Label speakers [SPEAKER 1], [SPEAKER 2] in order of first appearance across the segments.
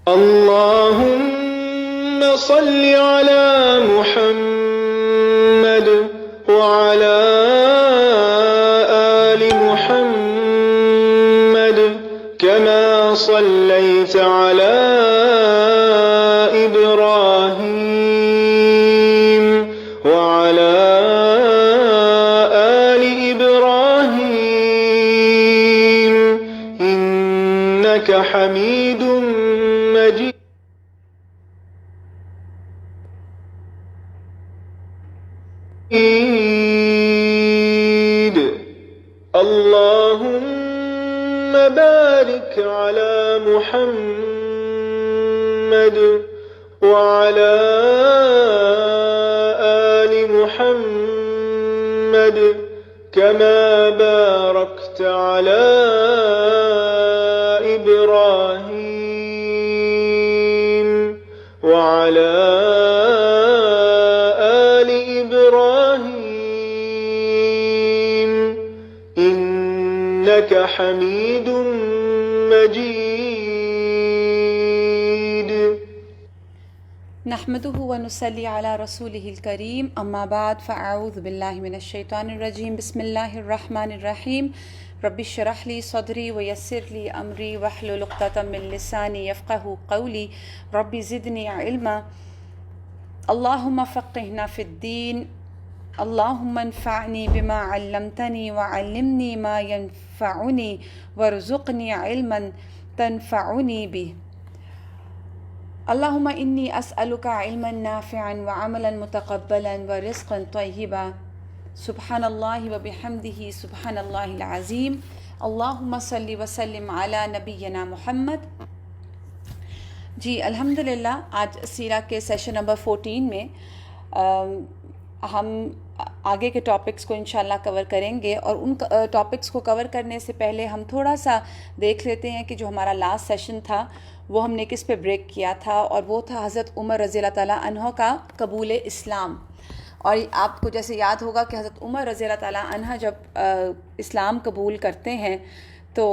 [SPEAKER 1] اللهم صل على محمد وعلى آل محمد كما صليت على إبراهيم وعلى آل إبراهيم إنك حميد مجيد. اللهم بارك على محمد وعلى آل محمد كما باركت على إبراهيم وعلى آل إبراهيم إنك حميد مجيد.
[SPEAKER 2] نحمده ونصلي على رسوله الكريم اما بعد فاعوذ بالله من الشيطان الرجيم بسم الله الرحمن الرحيم رب اشرح لي صدري ويسر لي امري واحلل عقدة من لساني يفقهوا قولي رب زدني علما اللهم فقهنا في الدين اللهم انفعني بما علمتني وعلمني ما ينفعني وارزقني علما تنفعني به. اللهم إني أسألك علما نافعا وعملا متقبلا ورزقا طيبا. سبحان الله وبحمده سبحان الله العظيم. اللهم صل وسلم على نبینا محمد. جی الحمدللہ آج سیرہ کے سیشن نمبر 14 میں ہم آگے کے ٹاپکس کو انشاءاللہ کور کریں گے، اور ان ٹاپکس کو کور کرنے سے پہلے ہم تھوڑا سا دیکھ لیتے ہیں کہ جو ہمارا لاسٹ سیشن تھا وہ ہم نے کس پہ بریک کیا تھا، اور وہ تھا حضرت عمر رضی اللہ تعالیٰ عنہ کا قبول اسلام. اور آپ کو جیسے یاد ہوگا کہ حضرت عمر رضی اللہ تعالیٰ عنہ جب اسلام قبول کرتے ہیں تو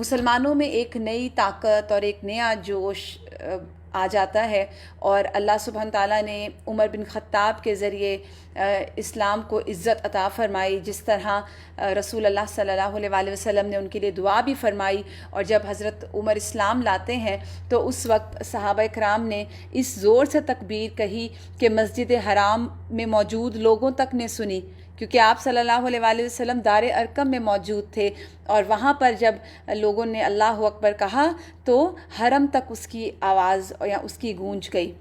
[SPEAKER 2] مسلمانوں میں ایک نئی طاقت اور ایک نیا جوش آ جاتا ہے، اور اللہ سبحانہ تعالیٰ نے عمر بن خطاب کے ذریعے اسلام کو عزت عطا فرمائی، جس طرح رسول اللہ صلی اللہ علیہ وسلم نے ان کے لیے دعا بھی فرمائی. اور جب حضرت عمر اسلام لاتے ہیں تو اس وقت صحابہ کرام نے اس زور سے تکبیر کہی کہ مسجد حرام میں موجود لوگوں تک نے سنی، کیونکہ آپ صلی اللہ علیہ وسلم دار ارقم میں موجود تھے، اور وہاں پر جب لوگوں نے اللہ اکبر کہا تو حرم تک اس کی آواز یا اس کی گونج گئی.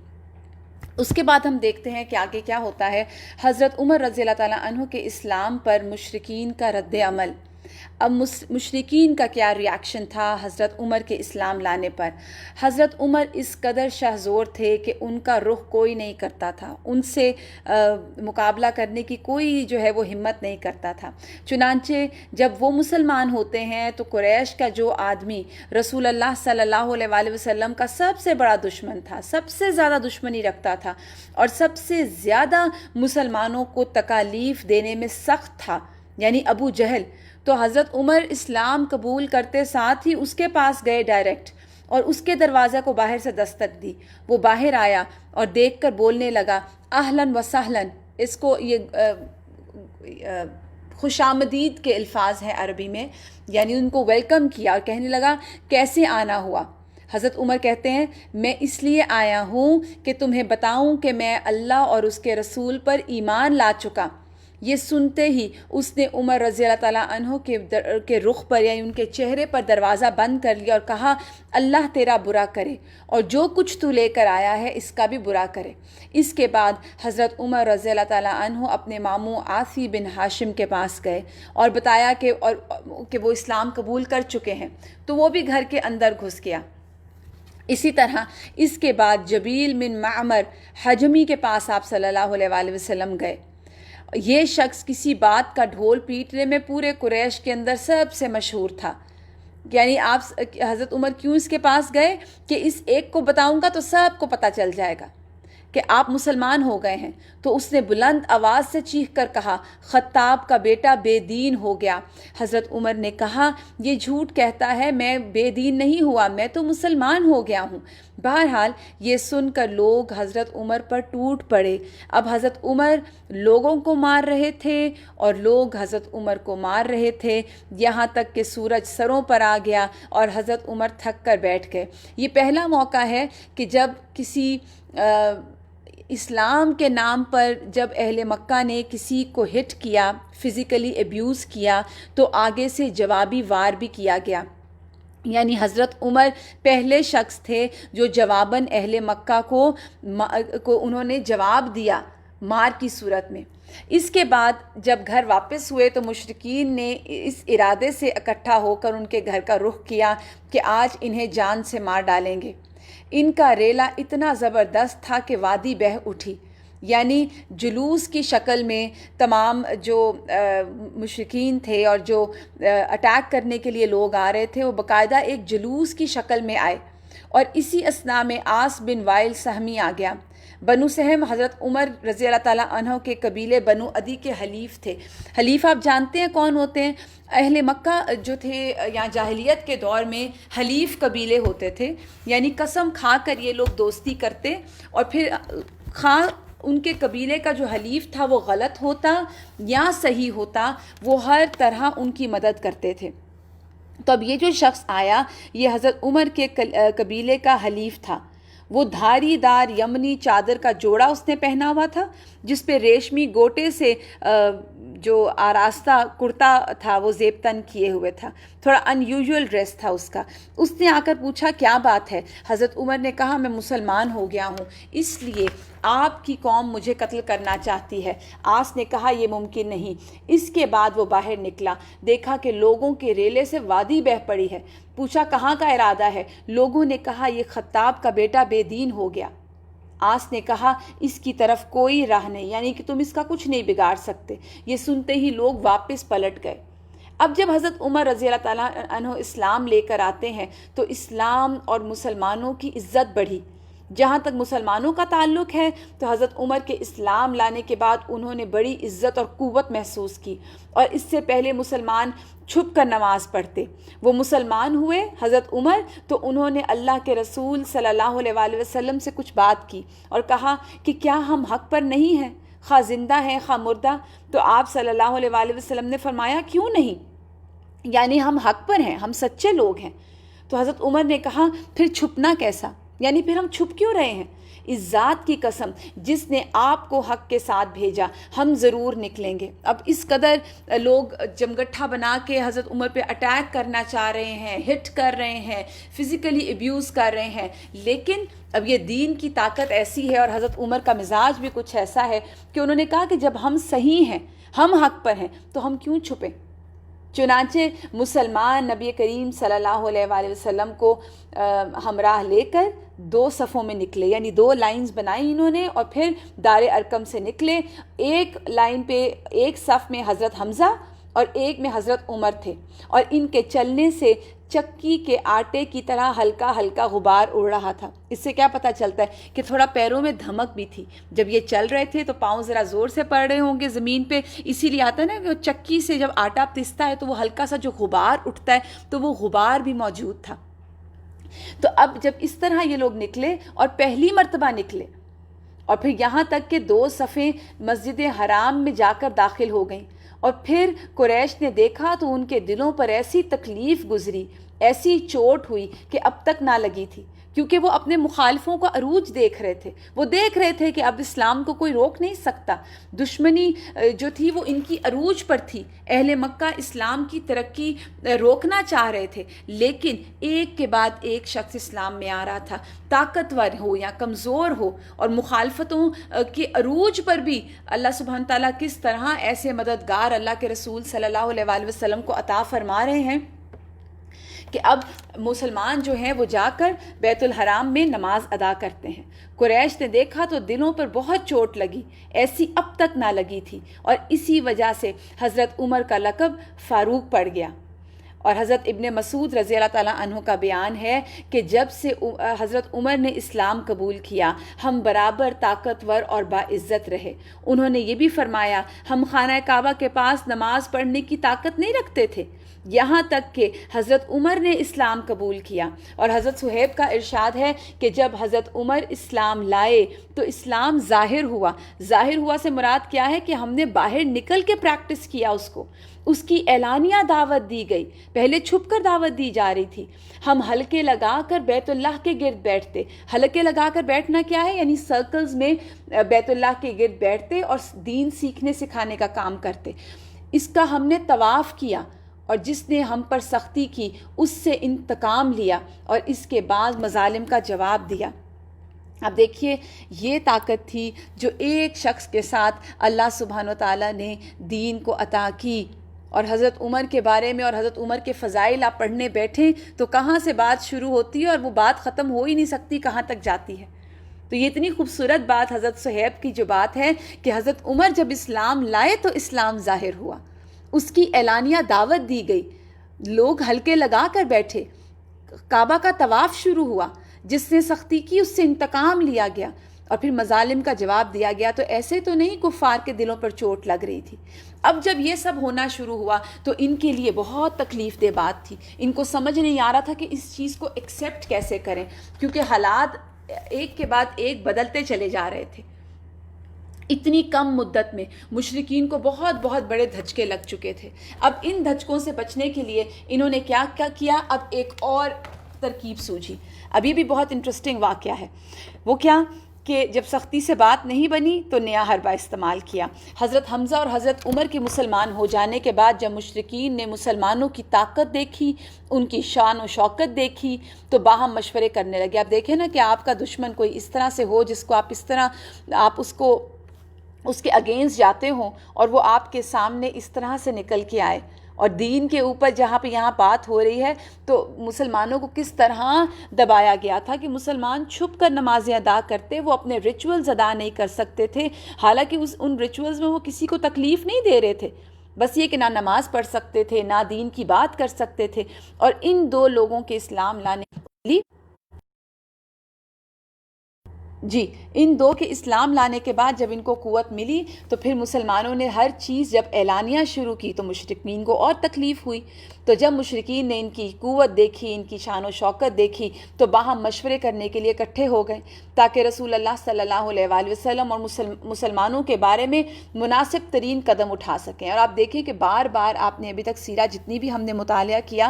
[SPEAKER 2] اس کے بعد ہم دیکھتے ہیں کہ آگے کیا ہوتا ہے. حضرت عمر رضی اللہ تعالیٰ عنہ کے اسلام پر مشرکین کا رد عمل. اب مشرکین کا کیا ریاکشن تھا حضرت عمر کے اسلام لانے پر. حضرت عمر اس قدر شہزور تھے کہ ان کا رخ کوئی نہیں کرتا تھا، ان سے مقابلہ کرنے کی کوئی جو ہے وہ ہمت نہیں کرتا تھا. چنانچہ جب وہ مسلمان ہوتے ہیں تو قریش کا جو آدمی رسول اللہ صلی اللہ علیہ وسلم کا سب سے بڑا دشمن تھا، سب سے زیادہ دشمنی رکھتا تھا، اور سب سے زیادہ مسلمانوں کو تکالیف دینے میں سخت تھا، یعنی ابو جہل. تو حضرت عمر اسلام قبول کرتے ساتھ ہی اس کے پاس گئے ڈائریکٹ، اور اس کے دروازے کو باہر سے دستک دی. وہ باہر آیا اور دیکھ کر بولنے لگا اہلاً و سہلاً. اس کو یہ خوش آمدید کے الفاظ ہیں عربی میں، یعنی ان کو ویلکم کیا اور کہنے لگا کیسے آنا ہوا. حضرت عمر کہتے ہیں میں اس لیے آیا ہوں کہ تمہیں بتاؤں کہ میں اللہ اور اس کے رسول پر ایمان لا چکا. یہ سنتے ہی اس نے عمر رضی اللہ تعالیٰ عنہ کے رخ پر یعنی ان کے چہرے پر دروازہ بند کر لیا اور کہا اللہ تیرا برا کرے، اور جو کچھ تو لے کر آیا ہے اس کا بھی برا کرے. اس کے بعد حضرت عمر رضی اللہ تعالیٰ عنہ اپنے ماموں عاصی بن ہاشم کے پاس گئے اور بتایا کہ وہ اسلام قبول کر چکے ہیں، تو وہ بھی گھر کے اندر گھس گیا. اسی طرح اس کے بعد جبیل بن معمر حجمی کے پاس آپ صلی اللہ علیہ وسلم گئے. یہ شخص کسی بات کا ڈھول پیٹنے میں پورے قریش کے اندر سب سے مشہور تھا. یعنی آپ حضرت عمر کیوں اس کے پاس گئے کہ اس ایک کو بتاؤں گا تو سب کو پتہ چل جائے گا. کہ آپ مسلمان ہو گئے ہیں، تو اس نے بلند آواز سے چیخ کر کہا خطاب کا بیٹا بے دین ہو گیا۔ حضرت عمر نے کہا یہ جھوٹ کہتا ہے، میں بے دین نہیں ہوا، میں تو مسلمان ہو گیا ہوں۔ بہرحال یہ سن کر لوگ حضرت عمر پر ٹوٹ پڑے۔ اب حضرت عمر لوگوں کو مار رہے تھے اور لوگ حضرت عمر کو مار رہے تھے، یہاں تک کہ سورج سروں پر آ گیا اور حضرت عمر تھک کر بیٹھ گئے۔ یہ پہلا موقع ہے کہ جب کسی اسلام کے نام پر جب اہل مکہ نے کسی کو ہٹ کیا، فزیکلی ایبیوز کیا، تو آگے سے جوابی وار بھی کیا گیا۔ یعنی حضرت عمر پہلے شخص تھے جو جواباً اہل مکہ کو انہوں نے جواب دیا مار کی صورت میں۔ اس کے بعد جب گھر واپس ہوئے تو مشرکین نے اس ارادے سے اکٹھا ہو کر ان کے گھر کا رخ کیا کہ آج انہیں جان سے مار ڈالیں گے۔ ان کا ریلا اتنا زبردست تھا کہ وادی بہہ اٹھی، یعنی جلوس کی شکل میں تمام جو مشرکین تھے اور جو اٹیک کرنے کے لیے لوگ آ رہے تھے وہ باقاعدہ ایک جلوس کی شکل میں آئے، اور اسی اثناء میں عاص بن وائل سہمی آ گیا۔ بنو سہم حضرت عمر رضی اللہ تعالیٰ عنہ کے قبیلے بنو عدی کے حلیف تھے۔ حلیف آپ جانتے ہیں کون ہوتے ہیں؟ اہل مکہ جو تھے یا جاہلیت کے دور میں حلیف قبیلے ہوتے تھے، یعنی قسم کھا کر یہ لوگ دوستی کرتے، اور پھر ان کے قبیلے کا جو حلیف تھا وہ غلط ہوتا یا صحیح ہوتا، وہ ہر طرح ان کی مدد کرتے تھے۔ تو اب یہ جو شخص آیا یہ حضرت عمر کے قبیلے کا حلیف تھا۔ وہ دھاری دار یمنی چادر کا جوڑا اس نے پہنا ہوا تھا، جس پہ ریشمی گوٹے سے جو آراستہ کرتا تھا وہ زیب تن کیے ہوئے تھا، تھوڑا ان یوزول ڈریس تھا اس کا۔ اس نے آ کر پوچھا کیا بات ہے؟ حضرت عمر نے کہا میں مسلمان ہو گیا ہوں، اس لیے آپ کی قوم مجھے قتل کرنا چاہتی ہے۔ عاص نے کہا یہ ممکن نہیں۔ اس کے بعد وہ باہر نکلا، دیکھا کہ لوگوں کے ریلے سے وادی بہہ پڑی ہے۔ پوچھا کہاں کا ارادہ ہے؟ لوگوں نے کہا یہ خطاب کا بیٹا بے دین ہو گیا۔ عاص نے کہا اس کی طرف کوئی راہ نہیں، یعنی کہ تم اس کا کچھ نہیں بگاڑ سکتے۔ یہ سنتے ہی لوگ واپس پلٹ گئے۔ اب جب حضرت عمر رضی اللہ تعالیٰ عنہ اسلام لے کر آتے ہیں تو اسلام اور مسلمانوں کی عزت بڑھی۔ جہاں تک مسلمانوں کا تعلق ہے تو حضرت عمر کے اسلام لانے کے بعد انہوں نے بڑی عزت اور قوت محسوس کی، اور اس سے پہلے مسلمان چھپ کر نماز پڑھتے۔ وہ مسلمان ہوئے حضرت عمر تو انہوں نے اللہ کے رسول صلی اللہ علیہ وآلہ وسلم سے کچھ بات کی اور کہا کہ کیا ہم حق پر نہیں ہیں، خواہ زندہ ہیں خواہ مردہ؟ تو آپ صلی اللہ علیہ وآلہ وسلم نے فرمایا کیوں نہیں، یعنی ہم حق پر ہیں، ہم سچے لوگ ہیں۔ تو حضرت عمر نے کہا پھر چھپنا کیسا، یعنی پھر ہم چھپ کیوں رہے ہیں؟ اس ذات کی قسم جس نے آپ کو حق کے ساتھ بھیجا، ہم ضرور نکلیں گے۔ اب اس قدر لوگ جمگٹھا بنا کے حضرت عمر پہ اٹیک کرنا چاہ رہے ہیں، ہٹ کر رہے ہیں، فزیکلی ایبیوز کر رہے ہیں، لیکن اب یہ دین کی طاقت ایسی ہے اور حضرت عمر کا مزاج بھی کچھ ایسا ہے کہ انہوں نے کہا کہ جب ہم صحیح ہیں، ہم حق پر ہیں، تو ہم کیوں چھپیں؟ چنانچہ مسلمان نبی کریم صلی اللہ علیہ وآلہ وسلم کو ہمراہ لے کر 2 صفوں میں نکلے، یعنی 2 لائنز بنائی انہوں نے، اور پھر دار ارقم سے نکلے۔ ایک لائن پہ ایک صف میں حضرت حمزہ اور ایک میں حضرت عمر تھے، اور ان کے چلنے سے چکی کے آٹے کی طرح ہلکا ہلکا غبار اڑ رہا تھا۔ اس سے کیا پتہ چلتا ہے کہ تھوڑا پیروں میں دھمک بھی تھی۔ جب یہ چل رہے تھے تو پاؤں ذرا زور سے پڑ رہے ہوں گے زمین پہ، اسی لیے آتا ہے نا کہ چکی سے جب آٹا پستا ہے تو وہ ہلکا سا جو غبار اٹھتا ہے تو وہ غبار بھی موجود تھا۔ تو اب جب اس طرح یہ لوگ نکلے اور پہلی مرتبہ نکلے، اور پھر یہاں تک کہ 2 صفیں مسجد حرام میں جا کر داخل ہو گئیں، اور پھر قریش نے دیکھا تو ان کے دلوں پر ایسی تکلیف گزری، ایسی چوٹ ہوئی کہ اب تک نہ لگی تھی، کیونکہ وہ اپنے مخالفوں کا عروج دیکھ رہے تھے۔ وہ دیکھ رہے تھے کہ اب اسلام کو کوئی روک نہیں سکتا، دشمنی جو تھی وہ ان کی عروج پر تھی، اہل مکہ اسلام کی ترقی روکنا چاہ رہے تھے، لیکن ایک کے بعد ایک شخص اسلام میں آ رہا تھا، طاقتور ہو یا کمزور ہو، اور مخالفتوں کے عروج پر بھی اللہ سبحانہ تعالیٰ کس طرح ایسے مددگار اللہ کے رسول صلی اللہ علیہ وآلہ وسلم کو عطا فرما رہے ہیں کہ اب مسلمان جو ہیں وہ جا کر بیت الحرام میں نماز ادا کرتے ہیں۔ قریش نے دیکھا تو دلوں پر بہت چوٹ لگی، ایسی اب تک نہ لگی تھی، اور اسی وجہ سے حضرت عمر کا لقب فاروق پڑ گیا۔ اور حضرت ابن مسعود رضی اللہ تعالیٰ عنہ کا بیان ہے کہ جب سے حضرت عمر نے اسلام قبول کیا ہم برابر طاقتور اور باعزت رہے۔ انہوں نے یہ بھی فرمایا ہم خانہ کعبہ کے پاس نماز پڑھنے کی طاقت نہیں رکھتے تھے، یہاں تک کہ حضرت عمر نے اسلام قبول کیا۔ اور حضرت صہیب کا ارشاد ہے کہ جب حضرت عمر اسلام لائے تو اسلام ظاہر ہوا۔ ظاہر ہوا سے مراد کیا ہے کہ ہم نے باہر نکل کے پریکٹس کیا اس کی اعلانیہ دعوت دی گئی، پہلے چھپ کر دعوت دی جا رہی تھی۔ ہم حلقے لگا کر بیت اللہ کے گرد بیٹھتے۔ حلقے لگا کر بیٹھنا کیا ہے؟ یعنی سرکلز میں بیت اللہ کے گرد بیٹھتے اور دین سیکھنے سکھانے کا کام کرتے۔ اس کا ہم نے طواف کیا، اور جس نے ہم پر سختی کی اس سے انتقام لیا اور اس کے بعد مظالم کا جواب دیا۔ اب دیکھیے یہ طاقت تھی جو ایک شخص کے ساتھ اللہ سبحانہ و تعالیٰ نے دین کو عطا کی۔ اور حضرت عمر کے بارے میں اور حضرت عمر کے فضائل آپ پڑھنے بیٹھیں تو کہاں سے بات شروع ہوتی ہے اور وہ بات ختم ہو ہی نہیں سکتی، کہاں تک جاتی ہے۔ تو یہ اتنی خوبصورت بات حضرت صہیب کی جو بات ہے کہ حضرت عمر جب اسلام لائے تو اسلام ظاہر ہوا، اس کی اعلانیہ دعوت دی گئی، لوگ حلقے لگا کر بیٹھے، کعبہ کا طواف شروع ہوا، جس نے سختی کی اس سے انتقام لیا گیا اور پھر مظالم کا جواب دیا گیا۔ تو ایسے تو نہیں کفار کے دلوں پر چوٹ لگ رہی تھی۔ اب جب یہ سب ہونا شروع ہوا تو ان کے لیے بہت تکلیف دہ بات تھی، ان کو سمجھ نہیں آ رہا تھا کہ اس چیز کو ایکسیپٹ کیسے کریں، کیونکہ حالات ایک کے بعد ایک بدلتے چلے جا رہے تھے۔ اتنی کم مدت میں مشرکین کو بہت بہت بڑے دھچکے لگ چکے تھے۔ اب ان دھچکوں سے بچنے کے لیے انہوں نے کیا کیا؟ اب ایک اور ترکیب سوچی۔ اب یہ بھی بہت انٹرسٹنگ واقعہ ہے۔ وہ کیا کہ جب سختی سے بات نہیں بنی تو نیا حربہ استعمال کیا۔ حضرت حمزہ اور حضرت عمر کے مسلمان ہو جانے کے بعد جب مشرکین نے مسلمانوں کی طاقت دیکھی، ان کی شان و شوکت دیکھی، تو باہم مشورے کرنے لگے۔ آپ دیکھیں نا کہ آپ کا دشمن کوئی اس طرح سے ہو جس کو آپ اس طرح آپ اس کے اگینسٹ جاتے ہوں، اور وہ آپ کے سامنے اس طرح سے نکل کے آئے، اور دین کے اوپر جہاں پہ یہاں بات ہو رہی ہے تو مسلمانوں کو کس طرح دبایا گیا تھا کہ مسلمان چھپ کر نمازیں ادا کرتے، وہ اپنے ریچولز ادا نہیں کر سکتے تھے، حالانکہ ان ریچولز میں وہ کسی کو تکلیف نہیں دے رہے تھے، بس یہ کہ نہ نماز پڑھ سکتے تھے نہ دین کی بات کر سکتے تھے۔ اور ان دو لوگوں کے اسلام لانے ان دو کے اسلام لانے کے بعد جب ان کو قوت ملی تو پھر مسلمانوں نے ہر چیز جب اعلانیہ شروع کی تو مشرکین کو اور تکلیف ہوئی۔ تو جب مشرکین نے ان کی قوت دیکھی، ان کی شان و شوکت دیکھی، تو باہم مشورے کرنے کے لیے اکٹھے ہو گئے تاکہ رسول اللہ صلی اللہ علیہ وآلہ وسلم اور مسلمانوں کے بارے میں مناسب ترین قدم اٹھا سکیں۔ اور آپ دیکھیں کہ بار بار آپ نے ابھی تک سیرہ جتنی بھی ہم نے مطالعہ کیا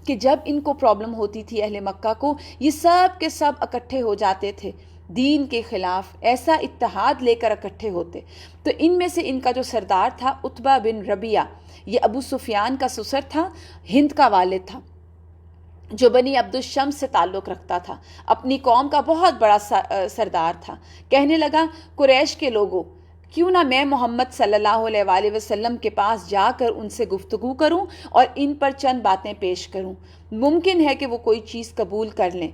[SPEAKER 2] کہ جب ان کو پرابلم ہوتی تھی اہل مکہ کو، یہ سب کے سب اکٹھے ہو جاتے تھے دین کے خلاف، ایسا اتحاد لے کر اکٹھے ہوتے۔ تو ان میں سے ان کا جو سردار تھا عتبہ بن ربیعہ، یہ ابو سفیان کا سسر تھا، ہند کا والد تھا، جو بنی عبد الشمس سے تعلق رکھتا تھا، اپنی قوم کا بہت بڑا سردار تھا۔ کہنے لگا قریش کے لوگوں، کیوں نہ میں محمد صلی اللہ علیہ وآلہ وسلم کے پاس جا کر ان سے گفتگو کروں اور ان پر چند باتیں پیش کروں، ممکن ہے کہ وہ کوئی چیز قبول کر لیں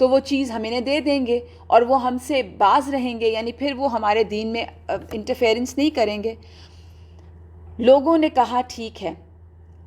[SPEAKER 2] تو وہ چیز ہمیں دے دیں گے اور وہ ہم سے باز رہیں گے، یعنی پھر وہ ہمارے دین میں انٹرفیئرنس نہیں کریں گے۔ لوگوں نے کہا ٹھیک ہے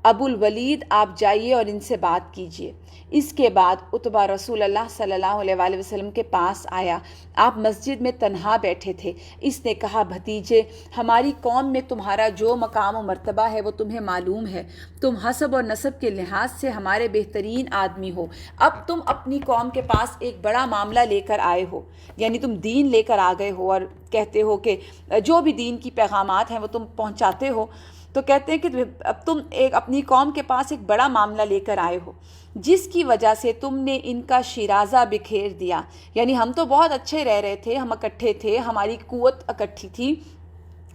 [SPEAKER 2] ابو الولید آپ جائیے اور ان سے بات کیجیے۔ اس کے بعد عتبہ رسول اللہ صلی اللہ علیہ وآلہ وسلم کے پاس آیا، آپ مسجد میں تنہا بیٹھے تھے۔ اس نے کہا بھتیجے، ہماری قوم میں تمہارا جو مقام و مرتبہ ہے وہ تمہیں معلوم ہے، تم حسب اور نسب کے لحاظ سے ہمارے بہترین آدمی ہو، اب تم اپنی قوم کے پاس ایک بڑا معاملہ لے کر آئے ہو، یعنی تم دین لے کر آ گئے ہو اور کہتے ہو کہ جو بھی دین کی پیغامات ہیں وہ تم پہنچاتے ہو، تو کہتے ہیں کہ اب تم اپنی قوم کے پاس ایک بڑا معاملہ لے کر آئے ہو جس کی وجہ سے تم نے ان کا شیرازہ بکھیر دیا، یعنی ہم تو بہت اچھے رہ رہے تھے، ہم اکٹھے تھے، ہماری قوت اکٹھی تھی،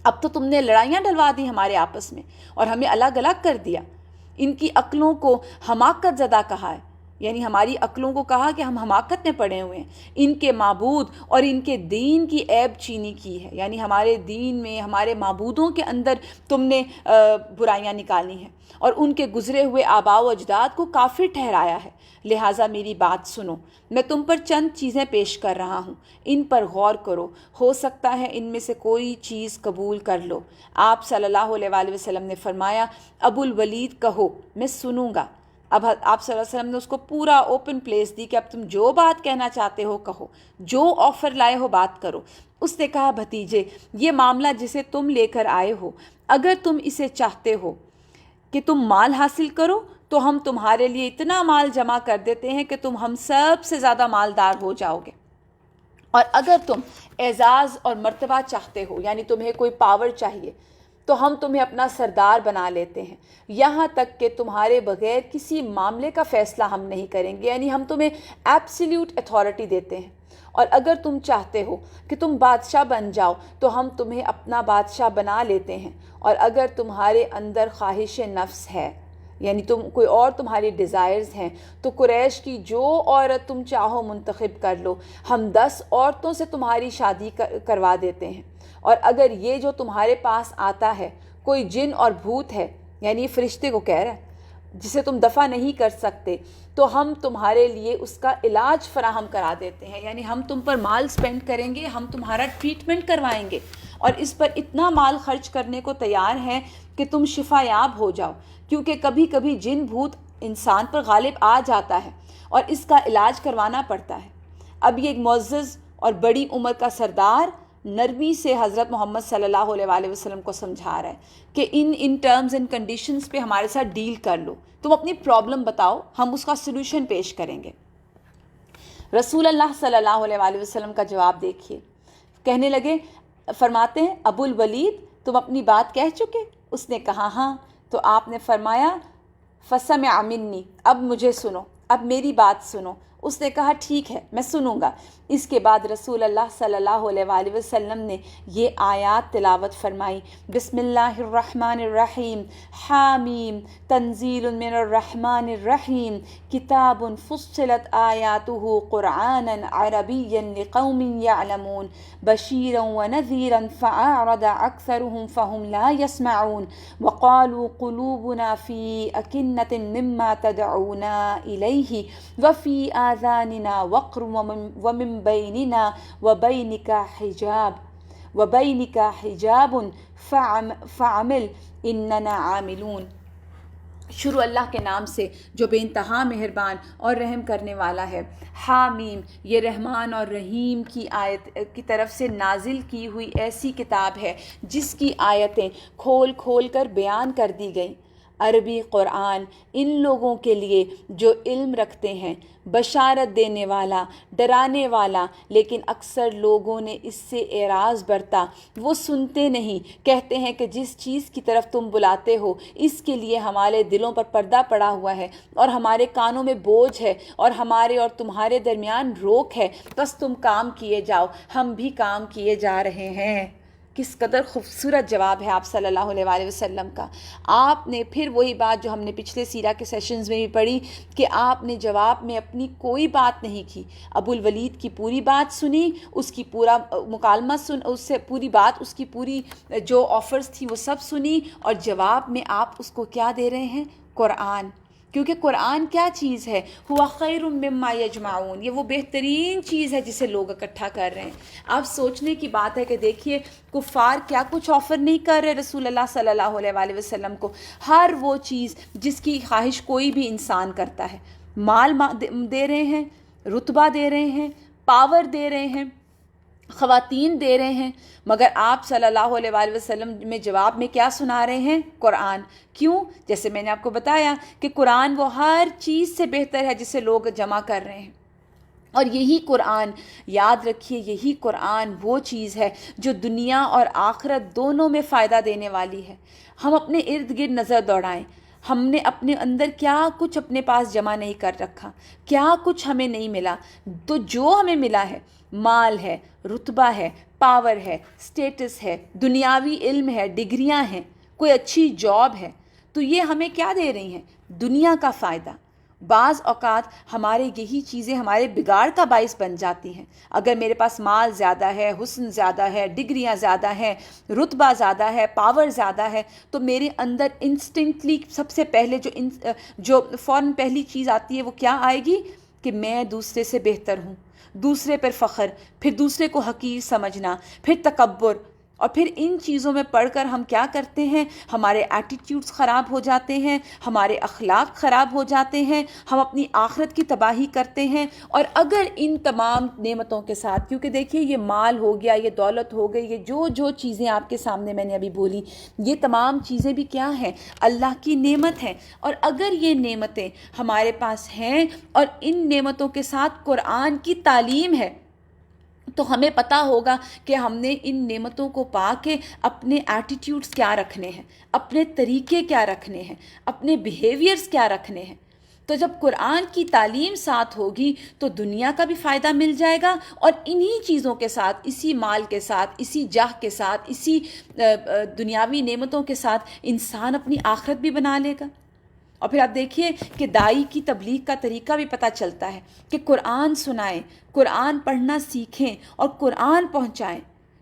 [SPEAKER 2] اب تو تم نے لڑائیاں ڈلوا دی ہمارے آپس میں اور ہمیں الگ الگ کر دیا۔ ان کی عقلوں کو حماقت زدہ کہا ہے، یعنی ہماری عقلوں کو کہا کہ ہم حماقت میں پڑے ہوئے ہیں، ان کے معبود اور ان کے دین کی عیب چینی کی ہے، یعنی ہمارے دین میں ہمارے معبودوں کے اندر تم نے برائیاں نکالی ہیں اور ان کے گزرے ہوئے آباء و اجداد کو کافر ٹھہرایا ہے، لہٰذا میری بات سنو، میں تم پر چند چیزیں پیش کر رہا ہوں، ان پر غور کرو، ہو سکتا ہے ان میں سے کوئی چیز قبول کر لو۔ آپ صلی اللہ علیہ وآلہ وسلم نے فرمایا ابو الولید کہو، میں سنوں گا۔ اب آپ صلی اللہ علیہ وسلم نے اس کو پورا اوپن پلیس دی کہ اب تم جو بات کہنا چاہتے ہو کہو، جو آفر لائے ہو بات کرو۔ اس نے کہا بھتیجے یہ معاملہ جسے تم لے کر آئے ہو، اگر تم اسے چاہتے ہو کہ تم مال حاصل کرو تو ہم تمہارے لیے اتنا مال جمع کر دیتے ہیں کہ تم ہم سب سے زیادہ مالدار ہو جاؤ گے، اور اگر تم اعزاز اور مرتبہ چاہتے ہو، یعنی تمہیں کوئی پاور چاہیے، تو ہم تمہیں اپنا سردار بنا لیتے ہیں، یہاں تک کہ تمہارے بغیر کسی معاملے کا فیصلہ ہم نہیں کریں گے، یعنی ہم تمہیں ایبسلیوٹ اتھارٹی دیتے ہیں۔ اور اگر تم چاہتے ہو کہ تم بادشاہ بن جاؤ تو ہم تمہیں اپنا بادشاہ بنا لیتے ہیں، اور اگر تمہارے اندر خواہش نفس ہے، یعنی کوئی اور تمہاری ڈیزائرز ہیں، تو قریش کی جو عورت تم چاہو منتخب کر لو، ہم 10 عورتوں سے تمہاری شادی کروا دیتے ہیں، اور اگر یہ جو تمہارے پاس آتا ہے کوئی جن اور بھوت ہے، یعنی فرشتے کو کہہ رہا ہے، جسے تم دفع نہیں کر سکتے، تو ہم تمہارے لیے اس کا علاج فراہم کرا دیتے ہیں، یعنی ہم تم پر مال سپینڈ کریں گے، ہم تمہارا ٹریٹمنٹ کروائیں گے، اور اس پر اتنا مال خرچ کرنے کو تیار ہیں کہ تم شفا یاب ہو جاؤ، کیونکہ کبھی کبھی جن بھوت انسان پر غالب آ جاتا ہے اور اس کا علاج کروانا پڑتا ہے۔ اب یہ ایک معزز اور بڑی عمر کا سردار نرمی سے حضرت محمد صلی اللہ علیہ وآلہ وسلم کو سمجھا رہا ہے کہ ان ٹرمز اینڈ کنڈیشنز پہ ہمارے ساتھ ڈیل کر لو، تم اپنی پرابلم بتاؤ، ہم اس کا سلوشن پیش کریں گے۔ رسول اللہ صلی اللہ علیہ وآلہ وسلم کا جواب دیکھیے، کہنے لگے، فرماتے ہیں ابو الولید تم اپنی بات کہہ چکے؟ اس نے کہا ہاں۔ تو آپ نے فرمایا فسمع منی، اب مجھے سنو، اب میری بات سنو۔ اس نے کہا ٹھیک ہے میں سنوں گا۔ اس کے بعد رسول اللہ صلی اللہ علیہ وآلہ وسلم نے یہ آیات تلاوت فرمائی، بسم اللہ الرحمن الرحیم، حامیم تنزیل من الرحمن الرحیم، کتاب فصلت آیاتہ قرآنا عربیا لقوم یعلمون، بشیرا ونذیرا فأعرض اکثرهم فهم لا يسمعون، وقالوا قلوبنا فی اکنۃ مما تدعونا الیہ وفی آذاننا وقر ومن بیننا وبینک حجاب فعمل اننا عاملون۔ شروع اللہ کے نام سے جو بے انتہا مہربان اور رحم کرنے والا ہے۔ حامیم، یہ رحمان اور رحیم کی آیت کی طرف سے نازل کی ہوئی ایسی کتاب ہے جس کی آیتیں کھول کھول کر بیان کر دی گئیں۔ عربی قرآن ان لوگوں کے لیے جو علم رکھتے ہیں، بشارت دینے والا، ڈرانے والا، لیکن اکثر لوگوں نے اس سے اعراض برتا، وہ سنتے نہیں، کہتے ہیں کہ جس چیز کی طرف تم بلاتے ہو اس کے لیے ہمارے دلوں پر پردہ پڑا ہوا ہے اور ہمارے کانوں میں بوجھ ہے اور ہمارے اور تمہارے درمیان روک ہے، بس تم کام کیے جاؤ، ہم بھی کام کیے جا رہے ہیں۔ کس قدر خوبصورت جواب ہے آپ صلی اللہ علیہ وآلہ وسلم کا۔ آپ نے پھر وہی بات جو ہم نے پچھلے سیرہ کے سیشنز میں بھی پڑھی کہ آپ نے جواب میں اپنی کوئی بات نہیں کی، ابو الولید کی پوری بات سنی، اس کی پورا مکالمہ اس سے پوری بات، اس کی پوری جو آفرز تھی وہ سب سنی، اور جواب میں آپ اس کو کیا دے رہے ہیں؟ قرآن۔ کیونکہ قرآن کیا چیز ہے؟ ہوا خیر مما یجمعون، یہ وہ بہترین چیز ہے جسے لوگ اکٹھا کر رہے ہیں۔ اب سوچنے کی بات ہے کہ دیکھیے کفار کیا کچھ آفر نہیں کر رہے رسول اللہ صلی اللہ علیہ وآلہ وسلم کو، ہر وہ چیز جس کی خواہش کوئی بھی انسان کرتا ہے، مال دے رہے ہیں، رتبہ دے رہے ہیں، پاور دے رہے ہیں، خواتین دے رہے ہیں، مگر آپ صلی اللہ علیہ وآلہ وسلم میں جواب میں کیا سنا رہے ہیں؟ قرآن۔ کیوں؟ جیسے میں نے آپ کو بتایا کہ قرآن وہ ہر چیز سے بہتر ہے جسے لوگ جمع کر رہے ہیں، اور یہی قرآن، یاد رکھیے یہی قرآن وہ چیز ہے جو دنیا اور آخرت دونوں میں فائدہ دینے والی ہے۔ ہم اپنے ارد گرد نظر دوڑائیں، ہم نے اپنے اندر کیا کچھ اپنے پاس جمع نہیں کر رکھا، کیا کچھ ہمیں نہیں ملا، تو جو ہمیں ملا ہے مال ہے، رتبہ ہے، پاور ہے، سٹیٹس ہے، دنیاوی علم ہے، ڈگریاں ہیں، کوئی اچھی جاب ہے، تو یہ ہمیں کیا دے رہی ہیں؟ دنیا کا فائدہ۔ بعض اوقات ہمارے یہی چیزیں ہمارے بگاڑ کا باعث بن جاتی ہیں۔ اگر میرے پاس مال زیادہ ہے، حسن زیادہ ہے، ڈگریاں زیادہ ہیں، رتبہ زیادہ ہے، پاور زیادہ ہے، تو میرے اندر انسٹنکٹلی سب سے پہلے جو فوراً پہلی چیز آتی ہے وہ کیا آئے گی؟ کہ میں دوسرے سے بہتر ہوں، دوسرے پر فخر، پھر دوسرے کو حقیر سمجھنا، پھر تکبر، اور پھر ان چیزوں میں پڑھ کر ہم کیا کرتے ہیں، ہمارے ایٹیٹیوڈز خراب ہو جاتے ہیں، ہمارے اخلاق خراب ہو جاتے ہیں، ہم اپنی آخرت کی تباہی کرتے ہیں۔ اور اگر ان تمام نعمتوں کے ساتھ، کیونکہ دیکھیے یہ مال ہو گیا، یہ دولت ہو گئی، یہ جو چیزیں آپ کے سامنے میں نے ابھی بولی، یہ تمام چیزیں بھی کیا ہیں، اللہ کی نعمت ہیں۔ اور اگر یہ نعمتیں ہمارے پاس ہیں اور ان نعمتوں کے ساتھ قرآن کی تعلیم ہے، تو ہمیں پتہ ہوگا کہ ہم نے ان نعمتوں کو پا کے اپنے ایٹیٹیوڈز کیا رکھنے ہیں، اپنے طریقے کیا رکھنے ہیں، اپنے بیہیویئرز کیا رکھنے ہیں۔ تو جب قرآن کی تعلیم ساتھ ہوگی تو دنیا کا بھی فائدہ مل جائے گا، اور انہی چیزوں کے ساتھ، اسی مال کے ساتھ، اسی جاہ کے ساتھ، اسی دنیاوی نعمتوں کے ساتھ انسان اپنی آخرت بھی بنا لے گا۔ اور پھر آپ دیکھیے کہ دائی کی تبلیغ کا طریقہ بھی پتہ چلتا ہے کہ قرآن سنائیں، قرآن پڑھنا سیکھیں اور قرآن پہنچائیں،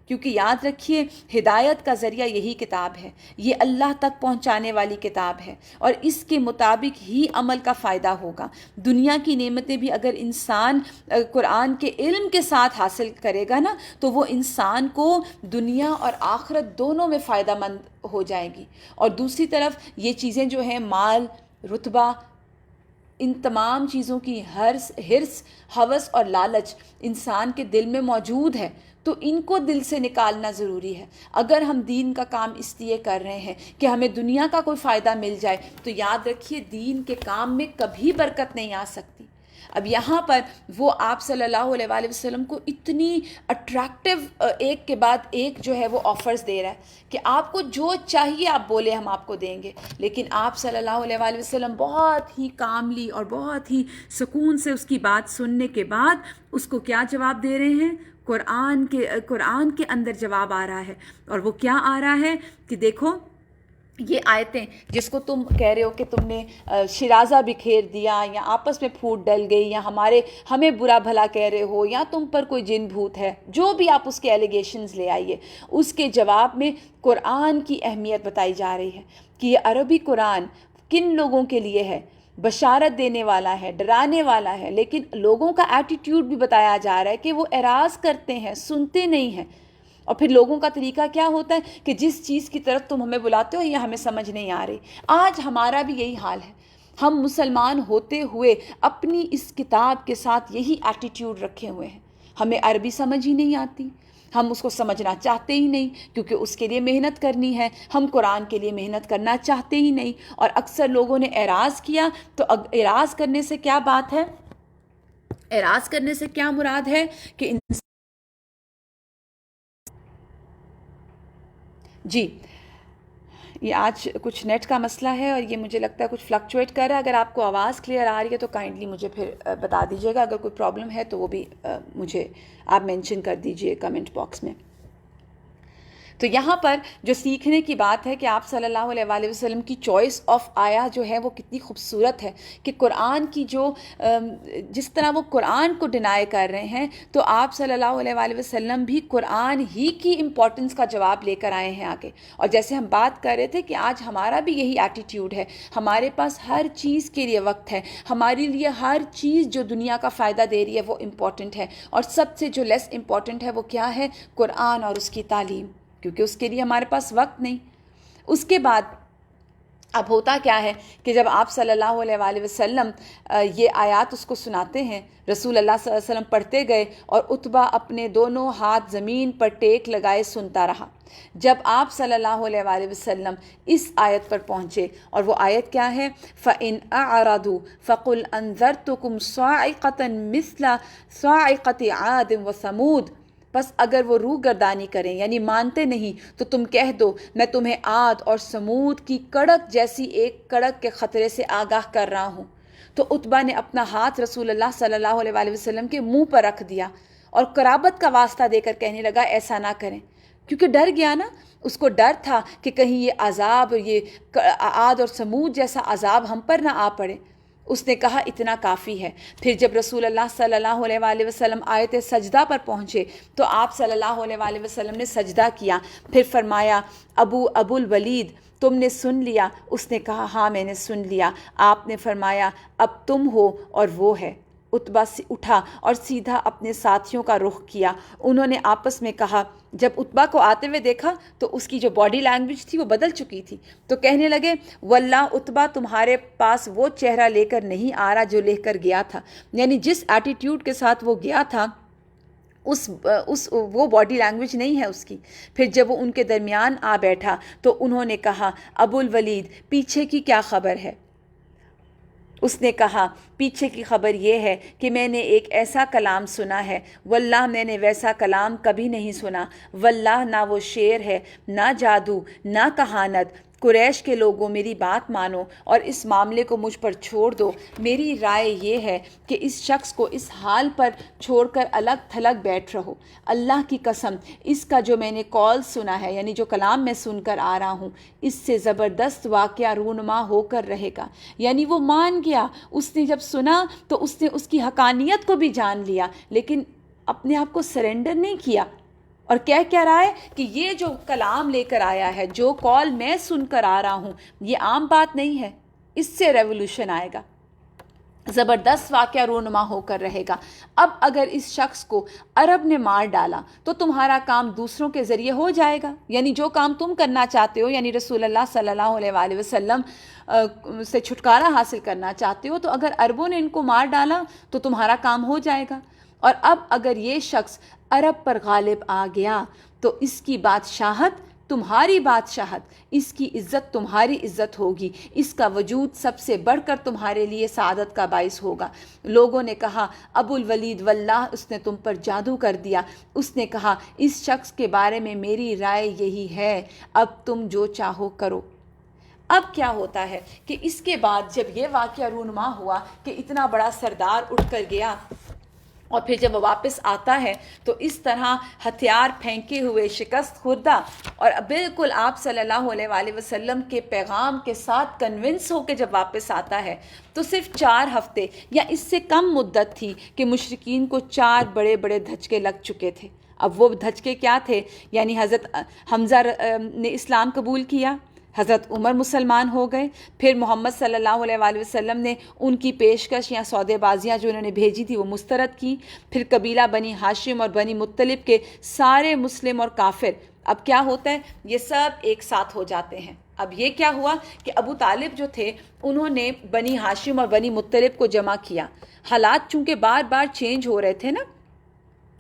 [SPEAKER 2] کیونکہ یاد رکھیے ہدایت کا ذریعہ یہی کتاب ہے، یہ اللہ تک پہنچانے والی کتاب ہے، اور اس کے مطابق ہی عمل کا فائدہ ہوگا۔ دنیا کی نعمتیں بھی اگر انسان قرآن کے علم کے ساتھ حاصل کرے گا نا، تو وہ انسان کو دنیا اور آخرت دونوں میں فائدہ مند ہو جائے گی۔ اور دوسری طرف یہ چیزیں جو ہیں، مال، رتبہ، ان تمام چیزوں کی حرص، ہوس اور لالچ انسان کے دل میں موجود ہے، تو ان کو دل سے نکالنا ضروری ہے۔ اگر ہم دین کا کام اس لیے کر رہے ہیں کہ ہمیں دنیا کا کوئی فائدہ مل جائے، تو یاد رکھیے دین کے کام میں کبھی برکت نہیں آ سکتی۔ اب یہاں پر وہ آپ صلی اللہ علیہ وآلہ وسلم کو اتنی اٹریکٹیو ایک کے بعد ایک جو ہے وہ آفرز دے رہا ہے کہ آپ کو جو چاہیے آپ بولے، ہم آپ کو دیں گے۔ لیکن آپ صلی اللہ علیہ وآلہ وسلم بہت ہی کاملی اور بہت ہی سکون سے اس کی بات سننے کے بعد اس کو کیا جواب دے رہے ہیں؟ قرآن کے اندر جواب آ رہا ہے، اور وہ کیا آ رہا ہے کہ دیکھو یہ آیتیں جس کو تم کہہ رہے ہو کہ تم نے شرازہ بکھیر دیا، یا آپس میں پھوٹ ڈل گئی، یا ہمیں برا بھلا کہہ رہے ہو، یا تم پر کوئی جن بھوت ہے، جو بھی آپ اس کے ایلیگیشنز لے آئیے، اس کے جواب میں قرآن کی اہمیت بتائی جا رہی ہے کہ یہ عربی قرآن کن لوگوں کے لیے ہے، بشارت دینے والا ہے، ڈرانے والا ہے، لیکن لوگوں کا ایٹیٹیوڈ بھی بتایا جا رہا ہے کہ وہ اعراض کرتے ہیں، سنتے نہیں ہیں۔ اور پھر لوگوں کا طریقہ کیا ہوتا ہے کہ جس چیز کی طرف تم ہمیں بلاتے ہو یہ ہمیں سمجھ نہیں آ رہی۔ آج ہمارا بھی یہی حال ہے، ہم مسلمان ہوتے ہوئے اپنی اس کتاب کے ساتھ یہی ایٹیٹیوڈ رکھے ہوئے ہیں۔ ہمیں عربی سمجھ ہی نہیں آتی، ہم اس کو سمجھنا چاہتے ہی نہیں، کیونکہ اس کے لیے محنت کرنی ہے۔ ہم قرآن کے لیے محنت کرنا چاہتے ہی نہیں، اور اکثر لوگوں نے اعراض کیا، تو اعراض کرنے سے کیا بات ہے؟ اعراض کرنے سے کیا مراد ہے کہ جی یہ آج کچھ نیٹ کا مسئلہ ہے، اور یہ مجھے لگتا ہے کچھ فلکچویٹ کر رہا ہے۔ اگر آپ کو آواز کلیئر آ رہی ہے تو کائنڈلی مجھے پھر بتا دیجیے گا، اگر کوئی پرابلم ہے تو وہ بھی مجھے آپ مینشن کر دیجیے کمنٹ باکس میں۔ تو یہاں پر جو سیکھنے کی بات ہے کہ آپ صلی اللہ علیہ وآلہ وسلم کی چوائس آف آیا جو ہے وہ کتنی خوبصورت ہے، کہ قرآن کی جس طرح وہ قرآن کو ڈینائی کر رہے ہیں، تو آپ صلی اللہ علیہ وآلہ وسلم بھی قرآن ہی کی امپورٹنس کا جواب لے کر آئے ہیں آگے۔ اور جیسے ہم بات کر رہے تھے کہ آج ہمارا بھی یہی ایٹیٹیوڈ ہے، ہمارے پاس ہر چیز کے لیے وقت ہے، ہمارے لیے ہر چیز جو دنیا کا فائدہ دے رہی ہے وہ امپورٹنٹ ہے، اور سب سے جو لیس امپورٹنٹ ہے وہ کیا ہے؟ قرآن اور اس کی تعلیم، کیونکہ اس کے لیے ہمارے پاس وقت نہیں۔ اس کے بعد اب ہوتا کیا ہے کہ جب آپ صلی اللہ علیہ وآلہ وسلم یہ آیات اس کو سناتے ہیں، رسول اللہ صلی اللہ علیہ وسلم پڑھتے گئے، اور عتبہ اپنے دونوں ہاتھ زمین پر ٹیک لگائے سنتا رہا۔ جب آپ صلی اللہ علیہ وآلہ وسلم اس آیت پر پہنچے، اور وہ آیت کیا ہے؟ فَإِنْ أَعْرَضُوا فَقُلْ أَنذَرْتُكُمْ صَاعِقَةً مِثْلَ صَاعِقَةِ عَادٍ وَثَمُودَ، بس اگر وہ روح گردانی کریں یعنی مانتے نہیں، تو تم کہہ دو میں تمہیں عاد اور سمود کی کڑک جیسی ایک کڑک کے خطرے سے آگاہ کر رہا ہوں۔ تو عتبہ نے اپنا ہاتھ رسول اللہ صلی اللہ علیہ وآلہ وسلم کے منہ پر رکھ دیا، اور قرابت کا واسطہ دے کر کہنے لگا ایسا نہ کریں، کیونکہ ڈر گیا نا، اس کو ڈر تھا کہ کہیں یہ عذاب، یہ عاد اور سمود جیسا عذاب ہم پر نہ آ پڑے۔ اس نے کہا اتنا کافی ہے۔ پھر جب رسول اللہ صلی اللہ علیہ وآلہ وسلم آیت سجدہ پر پہنچے، تو آپ صلی اللہ علیہ وآلہ وسلم نے سجدہ کیا، پھر فرمایا ابو الولید تم نے سن لیا؟ اس نے کہا ہاں میں نے سن لیا۔ آپ نے فرمایا اب تم ہو اور وہ ہے۔ عتبہ سے اٹھا اور سیدھا اپنے ساتھیوں کا رخ کیا۔ انہوں نے آپس میں کہا، جب عتبہ کو آتے ہوئے دیکھا تو اس کی جو باڈی لینگویج تھی وہ بدل چکی تھی، تو کہنے لگے واللہ عتبہ تمہارے پاس وہ چہرہ لے کر نہیں آ رہا جو لے کر گیا تھا، یعنی جس ایٹیٹیوڈ کے ساتھ وہ گیا تھا وہ باڈی لینگویج نہیں ہے اس کی۔ پھر جب وہ ان کے درمیان آ بیٹھا تو انہوں نے کہا، ابو الولید پیچھے کی کیا خبر ہے؟ اس نے کہا، پیچھے کی خبر یہ ہے کہ میں نے ایک ایسا کلام سنا ہے، واللہ میں نے ویسا کلام کبھی نہیں سنا، واللہ نہ وہ شعر ہے، نہ جادو، نہ کہانت۔ قریش کے لوگوں میری بات مانو اور اس معاملے کو مجھ پر چھوڑ دو۔ میری رائے یہ ہے کہ اس شخص کو اس حال پر چھوڑ کر الگ تھلگ بیٹھ رہو۔ اللہ کی قسم، اس کا جو میں نے قول سنا ہے، یعنی جو کلام میں سن کر آ رہا ہوں، اس سے زبردست واقعہ رونما ہو کر رہے گا۔ یعنی وہ مان گیا، اس نے جب سنا تو اس نے اس کی حقانیت کو بھی جان لیا، لیکن اپنے آپ کو سرنڈر نہیں کیا، اور کہہ کیا رہا ہے کہ یہ جو کلام لے کر آیا ہے، جو قول میں سن کر آ رہا ہوں، یہ عام بات نہیں ہے، اس سے ریولوشن آئے گا، زبردست واقعہ رونما ہو کر رہے گا۔ اب اگر اس شخص کو عرب نے مار ڈالا تو تمہارا کام دوسروں کے ذریعے ہو جائے گا، یعنی جو کام تم کرنا چاہتے ہو، یعنی رسول اللہ صلی اللہ علیہ وآلہ وسلم سے چھٹکارا حاصل کرنا چاہتے ہو، تو اگر عربوں نے ان کو مار ڈالا تو تمہارا کام ہو جائے گا۔ اور اب اگر یہ شخص عرب پر غالب آ گیا تو اس کی بادشاہت تمہاری بادشاہت، اس کی عزت تمہاری عزت ہوگی، اس کا وجود سب سے بڑھ کر تمہارے لیے سعادت کا باعث ہوگا۔ لوگوں نے کہا، ابو الولید واللہ اس نے تم پر جادو کر دیا۔ اس نے کہا، اس شخص کے بارے میں میری رائے یہی ہے، اب تم جو چاہو کرو۔ اب کیا ہوتا ہے کہ اس کے بعد جب یہ واقعہ رونما ہوا کہ اتنا بڑا سردار اٹھ کر گیا، اور پھر جب وہ واپس آتا ہے تو اس طرح ہتھیار پھینکے ہوئے، شکست خوردہ، اور بالکل آپ صلی اللہ علیہ وآلہ وسلم کے پیغام کے ساتھ کنونس ہو کے جب واپس آتا ہے، تو صرف 4 ہفتے یا اس سے کم مدت تھی کہ مشرکین کو 4 بڑے بڑے دھچکے لگ چکے تھے۔ اب وہ دھچکے کیا تھے؟ یعنی حضرت حمزہ نے اسلام قبول کیا، حضرت عمر مسلمان ہو گئے، پھر محمد صلی اللہ علیہ وآلہ وسلم نے ان کی پیشکش یا سودے بازیاں جو انہوں نے بھیجی تھی وہ مسترد کی، پھر قبیلہ بنی ہاشم اور بنی مطلب کے سارے مسلم اور کافر، اب کیا ہوتا ہے، یہ سب ایک ساتھ ہو جاتے ہیں۔ اب یہ کیا ہوا کہ ابو طالب جو تھے انہوں نے بنی ہاشم اور بنی مطلب کو جمع کیا۔ حالات چونکہ بار بار چینج ہو رہے تھے نا،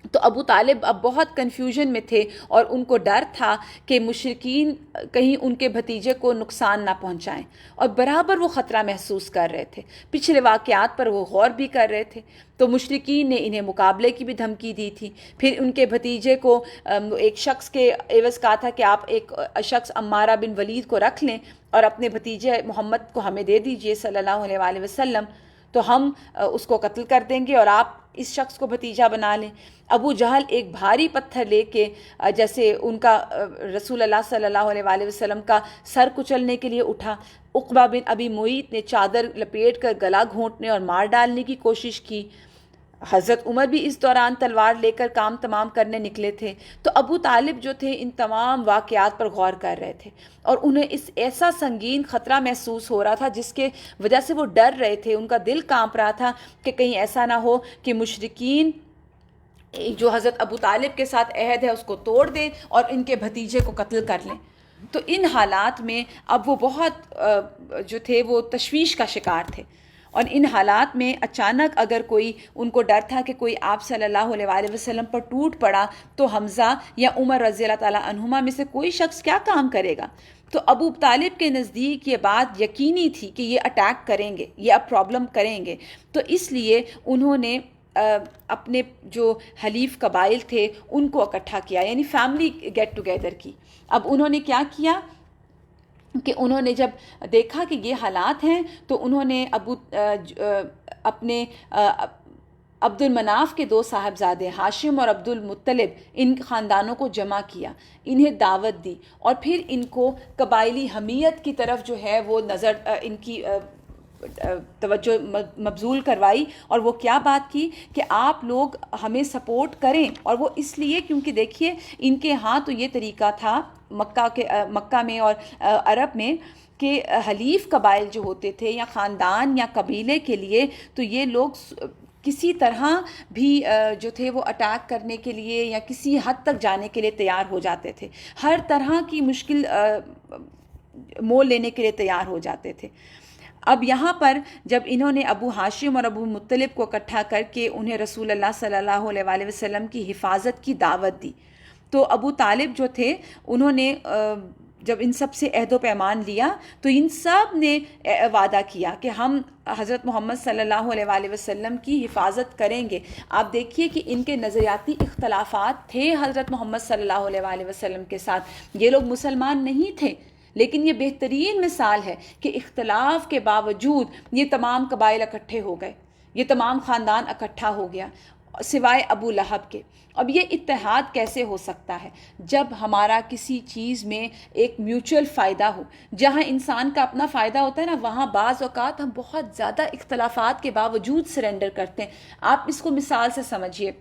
[SPEAKER 2] تو ابو طالب اب بہت کنفیوژن میں تھے، اور ان کو ڈر تھا کہ مشرکین کہیں ان کے بھتیجے کو نقصان نہ پہنچائیں، اور برابر وہ خطرہ محسوس کر رہے تھے، پچھلے واقعات پر وہ غور بھی کر رہے تھے۔ تو مشرکین نے انہیں مقابلے کی بھی دھمکی دی تھی، پھر ان کے بھتیجے کو ایک شخص کے عوض کہا تھا کہ آپ ایک شخص عمارہ بن ولید کو رکھ لیں اور اپنے بھتیجے محمد کو ہمیں دے دیجئے صلی اللہ علیہ وآلہ وسلم، تو ہم اس کو قتل کر دیں گے اور آپ اس شخص کو بھتیجا بنا لیں۔ ابو جہل ایک بھاری پتھر لے کے جیسے ان کا رسول اللہ صلی اللہ علیہ وآلہ وسلم کا سر کچلنے کے لیے اٹھا۔ عقبہ بن ابی معیط نے چادر لپیٹ کر گلا گھونٹنے اور مار ڈالنے کی کوشش کی۔ حضرت عمر بھی اس دوران تلوار لے کر کام تمام کرنے نکلے تھے۔ تو ابو طالب جو تھے ان تمام واقعات پر غور کر رہے تھے، اور انہیں اس ایسا سنگین خطرہ محسوس ہو رہا تھا جس کے وجہ سے وہ ڈر رہے تھے، ان کا دل کانپ رہا تھا کہ کہیں ایسا نہ ہو کہ مشرکین جو حضرت ابو طالب کے ساتھ عہد ہے اس کو توڑ دیں اور ان کے بھتیجے کو قتل کر لیں۔ تو ان حالات میں اب وہ بہت جو تھے وہ تشویش کا شکار تھے، اور ان حالات میں اچانک اگر کوئی، ان کو ڈر تھا کہ کوئی آپ صلی اللہ علیہ وآلہ وسلم پر ٹوٹ پڑا تو حمزہ یا عمر رضی اللہ تعالیٰ عنہما میں سے کوئی شخص کیا کام کرے گا۔ تو ابو طالب کے نزدیک یہ بات یقینی تھی کہ یہ اٹیک کریں گے، یہ اب پرابلم کریں گے، تو اس لیے انہوں نے اپنے جو حلیف قبائل تھے ان کو اکٹھا کیا، یعنی فیملی گیٹ ٹوگیدر کی۔ اب انہوں نے کیا کیا کہ انہوں نے جب دیکھا کہ یہ حالات ہیں تو انہوں نے اپنے عبد المناف کے 2 صاحبزادے ہاشم اور عبد المطلب، ان خاندانوں کو جمع کیا، انہیں دعوت دی، اور پھر ان کو قبائلی حمیت کی طرف جو ہے وہ نظر ان کی توجہ مبذول کروائی، اور وہ کیا بات کی کہ آپ لوگ ہمیں سپورٹ کریں، اور وہ اس لیے کیونکہ دیکھیے ان کے ہاں تو یہ طریقہ تھا مکہ میں اور عرب میں کہ حلیف قبائل جو ہوتے تھے یا خاندان یا قبیلے کے لیے، تو یہ لوگ کسی طرح بھی جو تھے وہ اٹیک کرنے کے لیے یا کسی حد تک جانے کے لیے تیار ہو جاتے تھے، ہر طرح کی مشکل مول لینے کے لیے تیار ہو جاتے تھے۔ اب یہاں پر جب انہوں نے ابو ہاشم اور ابو مطلب کو اکٹھا کر کے انہیں رسول اللہ صلی اللہ علیہ وآلہ وسلم کی حفاظت کی دعوت دی، تو ابو طالب جو تھے انہوں نے جب ان سب سے عہد و پیمان لیا تو ان سب نے وعدہ کیا کہ ہم حضرت محمد صلی اللہ علیہ وآلہ وسلم کی حفاظت کریں گے۔ آپ دیکھیے کہ ان کے نظریاتی اختلافات تھے حضرت محمد صلی اللہ علیہ وآلہ وسلم کے ساتھ، یہ لوگ مسلمان نہیں تھے، لیکن یہ بہترین مثال ہے کہ اختلاف کے باوجود یہ تمام قبائل اکٹھے ہو گئے، یہ تمام خاندان اکٹھا ہو گیا سوائے ابو لہب کے۔ اب یہ اتحاد کیسے ہو سکتا ہے؟ جب ہمارا کسی چیز میں ایک میوچل فائدہ ہو، جہاں انسان کا اپنا فائدہ ہوتا ہے نا، وہاں بعض اوقات ہم بہت زیادہ اختلافات کے باوجود سرنڈر کرتے ہیں۔ آپ اس کو مثال سے سمجھیے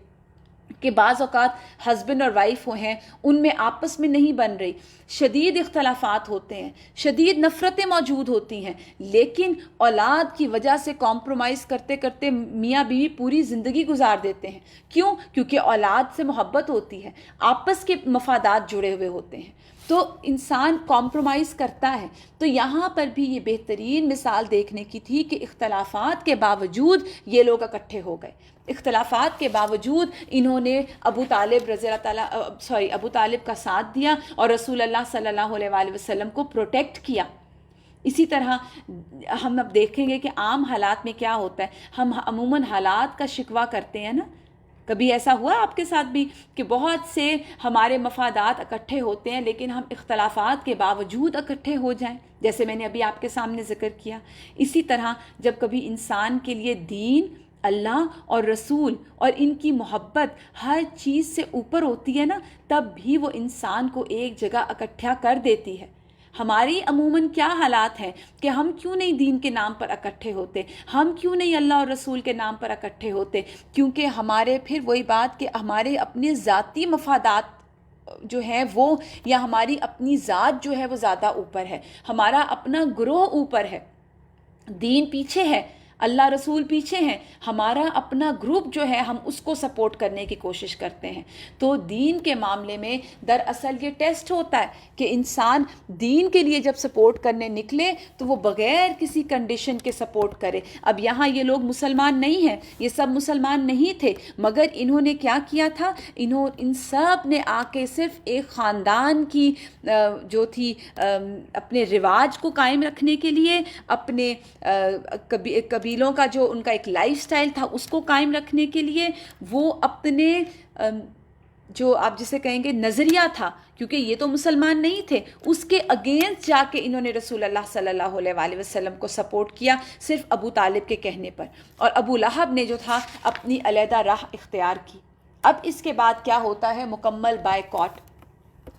[SPEAKER 2] کہ بعض اوقات ہسبینڈ اور وائف ہیں، ان میں آپس میں نہیں بن رہی، شدید اختلافات ہوتے ہیں، شدید نفرتیں موجود ہوتی ہیں، لیکن اولاد کی وجہ سے کمپرومائز کرتے کرتے میاں بیوی پوری زندگی گزار دیتے ہیں۔ کیوں؟ کیونکہ اولاد سے محبت ہوتی ہے، آپس کے مفادات جڑے ہوئے ہوتے ہیں، تو انسان کمپرومائز کرتا ہے۔ تو یہاں پر بھی یہ بہترین مثال دیکھنے کی تھی کہ اختلافات کے باوجود یہ لوگ اکٹھے ہو گئے، اختلافات کے باوجود انہوں نے ابو طالب کا ساتھ دیا اور رسول اللہ صلی اللہ علیہ وآلہ وسلم کو پروٹیکٹ کیا۔ اسی طرح ہم اب دیکھیں گے کہ عام حالات میں کیا ہوتا ہے، ہم عموماً حالات کا شکوہ کرتے ہیں نا۔ کبھی ایسا ہوا آپ کے ساتھ بھی کہ بہت سے ہمارے مفادات اکٹھے ہوتے ہیں لیکن ہم اختلافات کے باوجود اکٹھے ہو جائیں، جیسے میں نے ابھی آپ کے سامنے ذکر کیا۔ اسی طرح جب کبھی انسان کے لیے دین، اللہ اور رسول اور ان کی محبت ہر چیز سے اوپر ہوتی ہے نا، تب بھی وہ انسان کو ایک جگہ اکٹھا کر دیتی ہے۔ ہماری عموماً کیا حالات ہیں کہ ہم کیوں نہیں دین کے نام پر اکٹھے ہوتے، ہم کیوں نہیں اللہ اور رسول کے نام پر اکٹھے ہوتے؟ کیونکہ ہمارے پھر وہی بات کہ ہمارے اپنے ذاتی مفادات جو ہیں وہ، یا ہماری اپنی ذات جو ہے وہ زیادہ اوپر ہے، ہمارا اپنا گروہ اوپر ہے، دین پیچھے ہے، اللہ رسول پیچھے ہیں، ہمارا اپنا گروپ جو ہے ہم اس کو سپورٹ کرنے کی کوشش کرتے ہیں۔ تو دین کے معاملے میں دراصل یہ ٹیسٹ ہوتا ہے کہ انسان دین کے لیے جب سپورٹ کرنے نکلے تو وہ بغیر کسی کنڈیشن کے سپورٹ کرے۔ اب یہاں یہ لوگ مسلمان نہیں ہیں، یہ سب مسلمان نہیں تھے، مگر انہوں نے کیا کیا تھا، ان سب نے آ کے صرف ایک خاندان کی جو تھی اپنے رواج کو قائم رکھنے کے لیے، اپنے قبیلوں کا جو ان کا ایک لائف سٹائل تھا اس کو قائم رکھنے کے لیے، وہ اپنے جو آپ جسے کہیں گے نظریہ تھا، کیونکہ یہ تو مسلمان نہیں تھے، اس کے اگینسٹ جا کے انہوں نے رسول اللہ صلی اللہ علیہ وآلہ وسلم کو سپورٹ کیا صرف ابو طالب کے کہنے پر، اور ابو لہب نے جو تھا اپنی علیحدہ راہ اختیار کی۔ اب اس کے بعد کیا ہوتا ہے، مکمل بائیکاٹ۔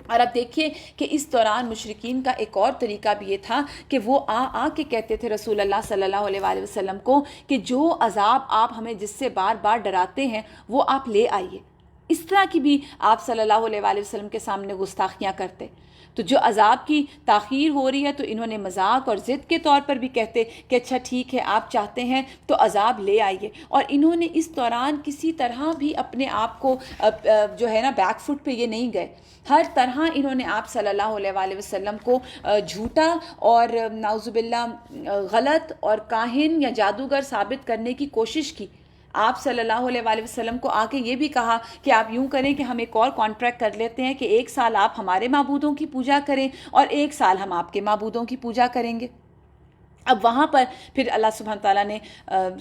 [SPEAKER 2] اور اب دیکھیے کہ اس دوران مشرکین کا ایک اور طریقہ بھی یہ تھا کہ وہ آ کے کہتے تھے رسول اللہ صلی اللہ علیہ وآلہ وسلم کو کہ جو عذاب آپ ہمیں جس سے بار بار ڈراتے ہیں وہ آپ لے آئیے۔ اس طرح کی بھی آپ صلی اللہ علیہ وآلہ وسلم کے سامنے گستاخیاں کرتے۔ تو جو عذاب کی تاخیر ہو رہی ہے تو انہوں نے مذاق اور ضد کے طور پر بھی کہتے کہ اچھا ٹھیک ہے آپ چاہتے ہیں تو عذاب لے آئیے، اور انہوں نے اس دوران کسی طرح بھی اپنے آپ کو جو ہے نا بیک فٹ پہ یہ نہیں گئے، ہر طرح انہوں نے آپ صلی اللہ علیہ وآلہ وسلم کو جھوٹا اور نعوذ باللہ غلط اور کاہن یا جادوگر ثابت کرنے کی کوشش کی۔ آپ صلی اللہ علیہ وآلہ وسلم کو آ کے یہ بھی کہا کہ آپ یوں کریں کہ ہم ایک اور کانٹریکٹ کر لیتے ہیں کہ 1 سال آپ ہمارے معبودوں کی پوجا کریں اور 1 سال ہم آپ کے معبودوں کی پوجا کریں گے۔ اب وہاں پر پھر اللہ سبحانہ تعالیٰ نے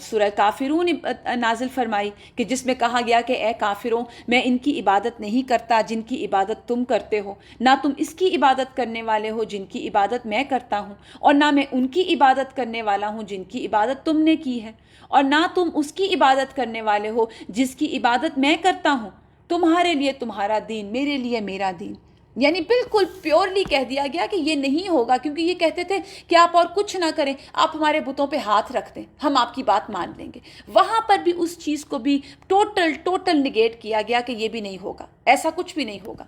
[SPEAKER 2] سورہ کافرون نازل فرمائی کہ جس میں کہا گیا کہ اے کافروں، میں ان کی عبادت نہیں کرتا جن کی عبادت تم کرتے ہو، نہ تم اس کی عبادت کرنے والے ہو جن کی عبادت میں کرتا ہوں، اور نہ میں ان کی عبادت کرنے والا ہوں جن کی عبادت تم نے کی ہے، اور نہ تم اس کی عبادت کرنے والے ہو جس کی عبادت میں کرتا ہوں، تمہارے لیے تمہارا دین، میرے لیے میرا دین۔ یعنی بالکل پیورلی کہہ دیا گیا کہ یہ نہیں ہوگا، کیونکہ یہ کہتے تھے کہ آپ اور کچھ نہ کریں، آپ ہمارے بتوں پہ ہاتھ رکھ دیں، ہم آپ کی بات مان لیں گے۔ وہاں پر بھی اس چیز کو بھی ٹوٹل نگیٹ کیا گیا کہ یہ بھی نہیں ہوگا، ایسا کچھ بھی نہیں ہوگا۔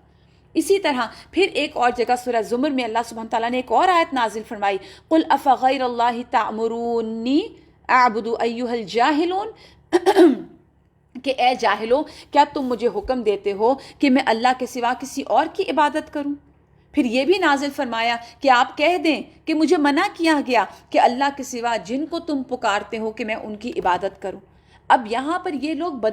[SPEAKER 2] اسی طرح پھر ایک اور جگہ سورہ زمر میں اللہ سبحانہ تعالیٰ نے ایک اور آیت نازل فرمائی، قُلْ أَفَغَيْرَ اللَّهِ تَأْمُرُونِّي أَعْبُدُ أَيُّهَا الْجَاهِلُونَ، کہ اے جاہلو، کیا تم مجھے حکم دیتے ہو کہ میں اللہ کے سوا کسی اور کی عبادت کروں؟ پھر یہ بھی نازل فرمایا کہ آپ کہہ دیں کہ مجھے منع کیا گیا کہ اللہ کے سوا جن کو تم پکارتے ہو کہ میں ان کی عبادت کروں۔ اب یہاں پر یہ لوگ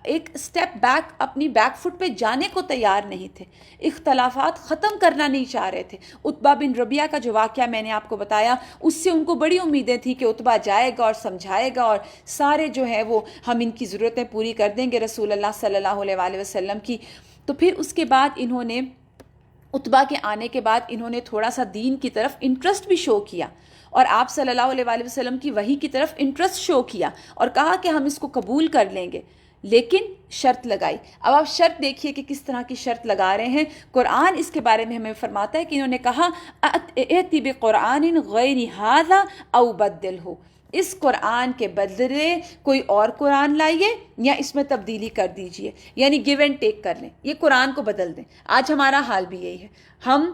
[SPEAKER 2] ایک سٹیپ بیک، اپنی بیک فٹ پہ جانے کو تیار نہیں تھے، اختلافات ختم کرنا نہیں چاہ رہے تھے۔ عتبہ بن ربیعہ کا جو واقعہ میں نے آپ کو بتایا، اس سے ان کو بڑی امیدیں تھیں کہ عتبہ جائے گا اور سمجھائے گا اور سارے جو ہے وہ ہم ان کی ضرورتیں پوری کر دیں گے رسول اللہ صلی اللہ علیہ وآلہ وسلم کی۔ تو پھر اس کے بعد انہوں نے، عتبہ کے آنے کے بعد انہوں نے تھوڑا سا دین کی طرف انٹرسٹ بھی شو کیا اور آپ صلی اللہ علیہ وآلہ وسلم کی وحی کی طرف انٹرسٹ شو کیا اور کہا کہ ہم اس کو قبول کر لیں گے، لیکن شرط لگائی۔ اب آپ شرط دیکھیے کہ کس طرح کی شرط لگا رہے ہیں۔ قرآن اس کے بارے میں ہمیں فرماتا ہے کہ انہوں نے کہا ائتی بقرآن غیر ھذا او بدلہ، اس قرآن کے بدلے کوئی اور قرآن لائیے یا اس میں تبدیلی کر دیجئے، یعنی گیو اینڈ ٹیک کر لیں، یہ قرآن کو بدل دیں۔ آج ہمارا حال بھی یہی ہے، ہم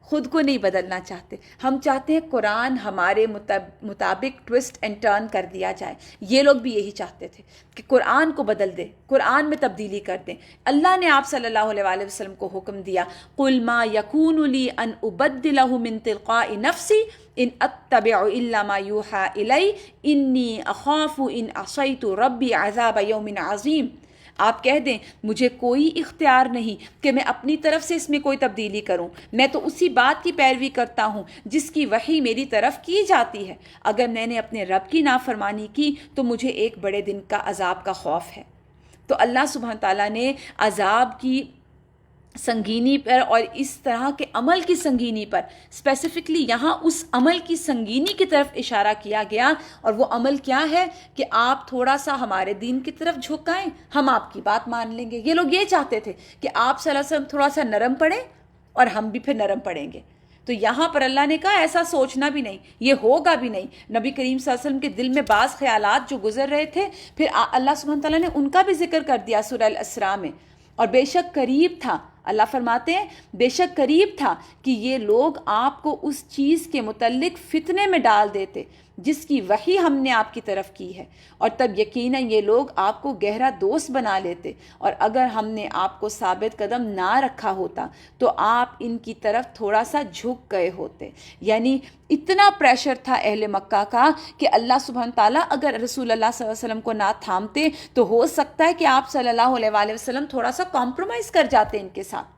[SPEAKER 2] خود کو نہیں بدلنا چاہتے، ہم چاہتے ہیں قرآن ہمارے مطابق ٹوسٹ اینڈ ٹرن کر دیا جائے۔ یہ لوگ بھی یہی چاہتے تھے کہ قرآن کو بدل دیں، قرآن میں تبدیلی کر دیں۔ اللہ نے آپ صلی اللہ علیہ وآلہ وسلم کو حکم دیا، قُلْ مَا يَكُونُ لِي أَنْ أُبَدِّلَهُ مِنْ تِلْقَاءِ نَفْسِي إِنْ أَتَّبِعُ إِلَّا مَا يُوحَىٰ إِلَيَّ إِنِّي أَخَافُ إِنْ عَصَيْتُ رَبِّي عَذَابَ يَوْمٍ عَظِيمٍ۔ آپ کہہ دیں مجھے کوئی اختیار نہیں کہ میں اپنی طرف سے اس میں کوئی تبدیلی کروں، میں تو اسی بات کی پیروی کرتا ہوں جس کی وحی میری طرف کی جاتی ہے۔ اگر میں نے اپنے رب کی نافرمانی کی تو مجھے ایک بڑے دن کا عذاب کا خوف ہے۔ تو اللہ سبحانہ تعالیٰ نے عذاب کی سنگینی پر اور اس طرح کے عمل کی سنگینی پر، اسپیسیفکلی یہاں اس عمل کی سنگینی کی طرف اشارہ کیا گیا، اور وہ عمل کیا ہے کہ آپ تھوڑا سا ہمارے دین کی طرف جھکائیں، ہم آپ کی بات مان لیں گے۔ یہ لوگ یہ چاہتے تھے کہ آپ صلی اللہ علیہ وسلم تھوڑا سا نرم پڑیں اور ہم بھی پھر نرم پڑیں گے۔ تو یہاں پر اللہ نے کہا ایسا سوچنا بھی نہیں، یہ ہوگا بھی نہیں۔ نبی کریم صلی اللہ علیہ وسلم کے دل میں بعض خیالات جو گزر رہے تھے، پھر اللہ سبحانہ تعالیٰ نے ان کا بھی ذکر کر دیا سورہ الاسراء میں۔ اور بے شک قریب تھا، اللہ فرماتے ہیں بے شک قریب تھا کہ یہ لوگ آپ کو اس چیز کے متعلق فتنے میں ڈال دیتے جس کی وحی ہم نے آپ کی طرف کی ہے، اور تب یقیناً یہ لوگ آپ کو گہرا دوست بنا لیتے، اور اگر ہم نے آپ کو ثابت قدم نہ رکھا ہوتا تو آپ ان کی طرف تھوڑا سا جھک گئے ہوتے۔ یعنی اتنا پریشر تھا اہل مکہ کا کہ اللہ سبحانہ تعالیٰ اگر رسول اللہ صلی اللہ علیہ وسلم کو نہ تھامتے تو ہو سکتا ہے کہ آپ صلی اللہ علیہ وآلہ وسلم تھوڑا سا کمپرومائز کر جاتے ان کے ساتھ۔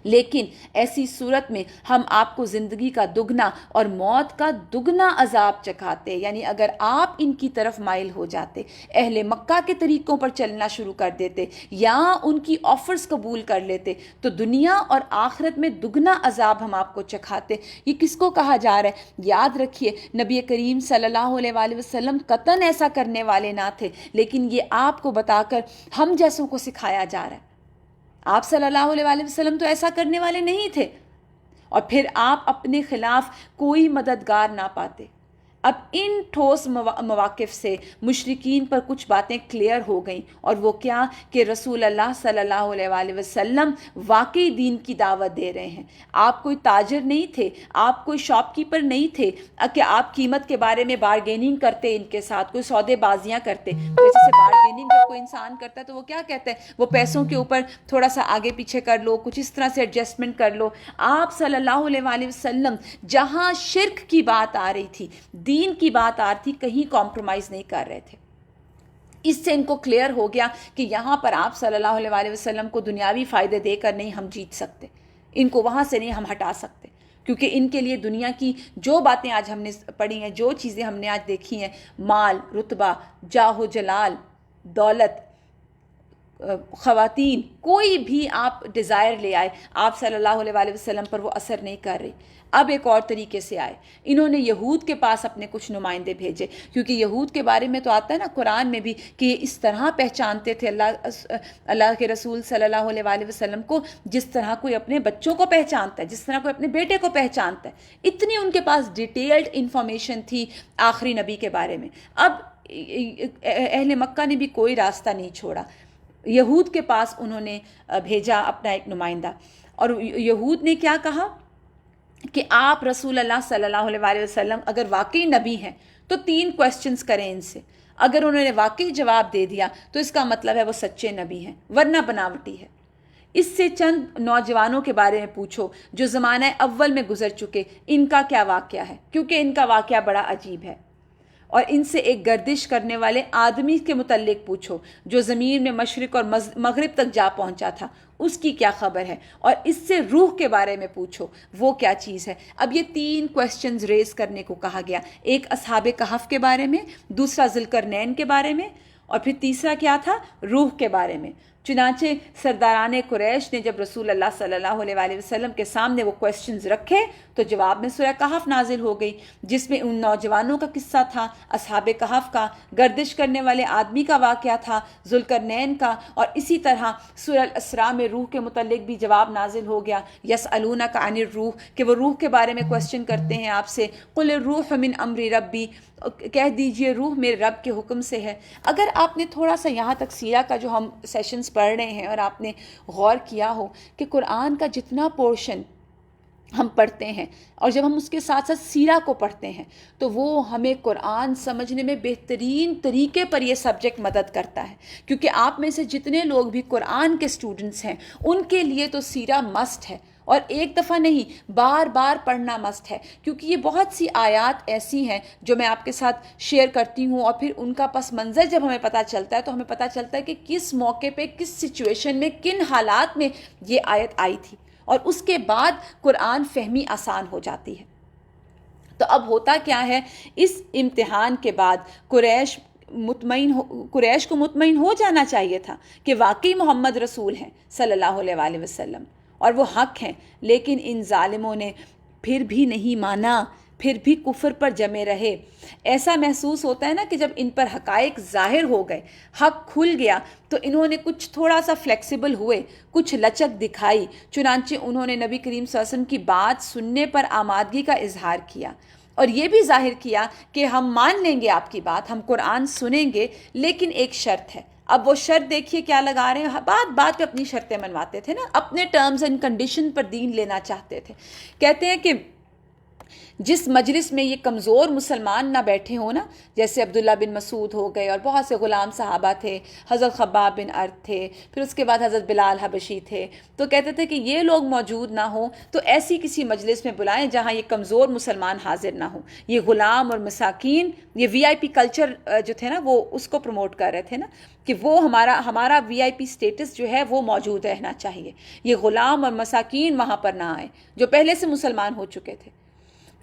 [SPEAKER 2] لیکن ایسی صورت میں ہم آپ کو زندگی کا دگنا اور موت کا دگنا عذاب چکھاتے، یعنی اگر آپ ان کی طرف مائل ہو جاتے، اہل مکہ کے طریقوں پر چلنا شروع کر دیتے یا ان کی آفرز قبول کر لیتے تو دنیا اور آخرت میں دگنا عذاب ہم آپ کو چکھاتے۔ یہ کس کو کہا جا رہا ہے؟ یاد رکھیے نبی کریم صلی اللہ علیہ وآلہ وسلم قطعاً ایسا کرنے والے نہ تھے، لیکن یہ آپ کو بتا کر ہم جیسوں کو سکھایا جا رہا ہے۔ آپ صلی اللہ علیہ وآلہ وسلم تو ایسا کرنے والے نہیں تھے، اور پھر آپ اپنے خلاف کوئی مددگار نہ پاتے۔ اب ان ٹھوس مواقف سے مشرکین پر کچھ باتیں کلیئر ہو گئیں، اور وہ کیا کہ رسول اللہ صلی اللہ علیہ وآلہ وسلم واقعی دین کی دعوت دے رہے ہیں۔ آپ کوئی تاجر نہیں تھے، آپ کوئی شاپ کیپر نہیں تھے کہ آپ قیمت کے بارے میں بارگیننگ کرتے، ان کے ساتھ کوئی سودے بازیاں کرتے۔ جیسے بارگیننگ جب کوئی انسان کرتا ہے تو وہ کیا کہتا ہے، وہ پیسوں کے اوپر تھوڑا سا آگے پیچھے کر لو، کچھ اس طرح سے ایڈجسٹمنٹ کر لو۔ آپ صلی اللہ علیہ وآلہ وسلم جہاں شرک کی بات آ رہی تھی، دین کی بات آ رہی تھی، کہیں کمپرومائز نہیں کر رہے تھے۔ اس سے ان کو کلیئر ہو گیا کہ یہاں پر آپ صلی اللہ علیہ وآلہ وسلم کو دنیاوی فائدے دے کر نہیں ہم جیت سکتے، ان کو وہاں سے نہیں ہم ہٹا سکتے، کیونکہ ان کے لیے دنیا کی جو باتیں آج ہم نے پڑھی ہیں، جو چیزیں ہم نے آج دیکھی ہیں، مال، رتبہ، جاہ و جلال، دولت، خواتین، کوئی بھی آپ ڈیزائر لے آئے، آپ صلی اللہ علیہ وآلہ وسلم پر وہ اثر نہیں کر رہی۔ اب ایک اور طریقے سے آئے، انہوں نے یہود کے پاس اپنے کچھ نمائندے بھیجے، کیونکہ یہود کے بارے میں تو آتا ہے نا قرآن میں بھی کہ یہ اس طرح پہچانتے تھے اللہ کے رسول صلی اللہ علیہ وآلہ وسلم کو جس طرح کوئی اپنے بچوں کو پہچانتا ہے، جس طرح کوئی اپنے بیٹے کو پہچانتا ہے۔ اتنی ان کے پاس ڈیٹیلڈ انفارمیشن تھی آخری نبی کے بارے میں۔ اب اہل مکہ نے بھی کوئی راستہ نہیں چھوڑا، یہود کے پاس انہوں نے بھیجا اپنا ایک نمائندہ، اور یہود نے کیا کہا کہ آپ رسول اللہ صلی اللہ علیہ وآلہ وسلم اگر واقعی نبی ہیں تو 3 کویسچنز کریں ان سے۔ اگر انہوں نے واقعی جواب دے دیا تو اس کا مطلب ہے وہ سچے نبی ہیں، ورنہ بناوٹی ہے۔ اس سے چند نوجوانوں کے بارے میں پوچھو جو زمانہ اول میں گزر چکے، ان کا کیا واقعہ ہے، کیونکہ ان کا واقعہ بڑا عجیب ہے۔ اور ان سے ایک گردش کرنے والے آدمی کے متعلق پوچھو جو زمین میں مشرق اور مغرب تک جا پہنچا تھا، اس کی کیا خبر ہے۔ اور اس سے روح کے بارے میں پوچھو، وہ کیا چیز ہے۔ اب یہ 3 کویسچنز ریز کرنے کو کہا گیا، ایک اصحاب کہف کے بارے میں، دوسرا ذوالقرنین کے بارے میں، اور پھر تیسرا کیا تھا، روح کے بارے میں۔ چنانچہ سرداران قریش نے جب رسول اللہ صلی اللہ علیہ وآلہ وسلم کے سامنے وہ کویسچنز رکھے تو جواب میں سورہ کہف نازل ہو گئی، جس میں ان نوجوانوں کا قصہ تھا، اصحاب کہف کا، گردش کرنے والے آدمی کا واقعہ تھا، ذوالقرنین کا، اور اسی طرح سورہ الاسراء میں روح کے متعلق بھی جواب نازل ہو گیا، یسألونک عن الروح، کہ وہ روح کے بارے میں کویسچن کرتے ہیں آپ سے، قل الروح من امر ربی، کہہ دیجئے روح میرے رب کے حکم سے ہے۔ اگر آپ نے تھوڑا سا یہاں تک سیرہ کا جو ہم سیشنز پڑھ رہے ہیں اور آپ نے غور کیا ہو کہ قرآن کا جتنا پورشن ہم پڑھتے ہیں اور جب ہم اس کے ساتھ ساتھ سیرہ کو پڑھتے ہیں تو وہ ہمیں قرآن سمجھنے میں بہترین طریقے پر یہ سبجیکٹ مدد کرتا ہے، کیونکہ آپ میں سے جتنے لوگ بھی قرآن کے اسٹوڈنٹس ہیں ان کے لیے تو سیرہ مسٹ ہے، اور ایک دفعہ نہیں بار بار پڑھنا مسٹ ہے، کیونکہ یہ بہت سی آیات ایسی ہیں جو میں آپ کے ساتھ شیئر کرتی ہوں، اور پھر ان کا پس منظر جب ہمیں پتہ چلتا ہے تو ہمیں پتہ چلتا ہے کہ کس موقع پہ، کس سچویشن میں، کن حالات میں یہ آیت آئی تھی، اور اس کے بعد قرآن فہمی آسان ہو جاتی ہے۔ تو اب ہوتا کیا ہے، اس امتحان کے بعد قریش کو مطمئن ہو جانا چاہیے تھا کہ واقعی محمد رسول ہیں صلی اللہ علیہ وآلہ وسلم اور وہ حق ہیں، لیکن ان ظالموں نے پھر بھی نہیں مانا، پھر بھی کفر پر جمے رہے۔ ایسا محسوس ہوتا ہے نا کہ جب ان پر حقائق ظاہر ہو گئے، حق کھل گیا، تو انہوں نے کچھ تھوڑا سا فلیکسیبل ہوئے، کچھ لچک دکھائی، چنانچہ انہوں نے نبی کریم صلی اللہ علیہ وسلم کی بات سننے پر آمادگی کا اظہار کیا، اور یہ بھی ظاہر کیا کہ ہم مان لیں گے آپ کی بات، ہم قرآن سنیں گے، لیکن ایک شرط ہے۔ اب وہ شرط دیکھیے کیا لگا رہے ہیں، بات پہ اپنی شرطیں منواتے تھے نا، اپنے ٹرمز اینڈ کنڈیشن پر دین لینا چاہتے تھے۔ کہتے ہیں کہ جس مجلس میں یہ کمزور مسلمان نہ بیٹھے ہوں نا، جیسے عبداللہ بن مسعود ہو گئے اور بہت سے غلام صحابہ تھے، حضرت خباب بن ارت تھے، پھر اس کے بعد حضرت بلال حبشی تھے، تو کہتے تھے کہ یہ لوگ موجود نہ ہوں تو ایسی کسی مجلس میں بلائیں جہاں یہ کمزور مسلمان حاضر نہ ہوں۔ یہ غلام اور مساکین، یہ VIP کلچر جو تھے نا، وہ اس کو پروموٹ کر رہے تھے نا، کہ وہ ہمارا VIP سٹیٹس جو ہے وہ موجود رہنا چاہیے، یہ غلام اور مساکین وہاں پر نہ آئیں جو پہلے سے مسلمان ہو چکے تھے،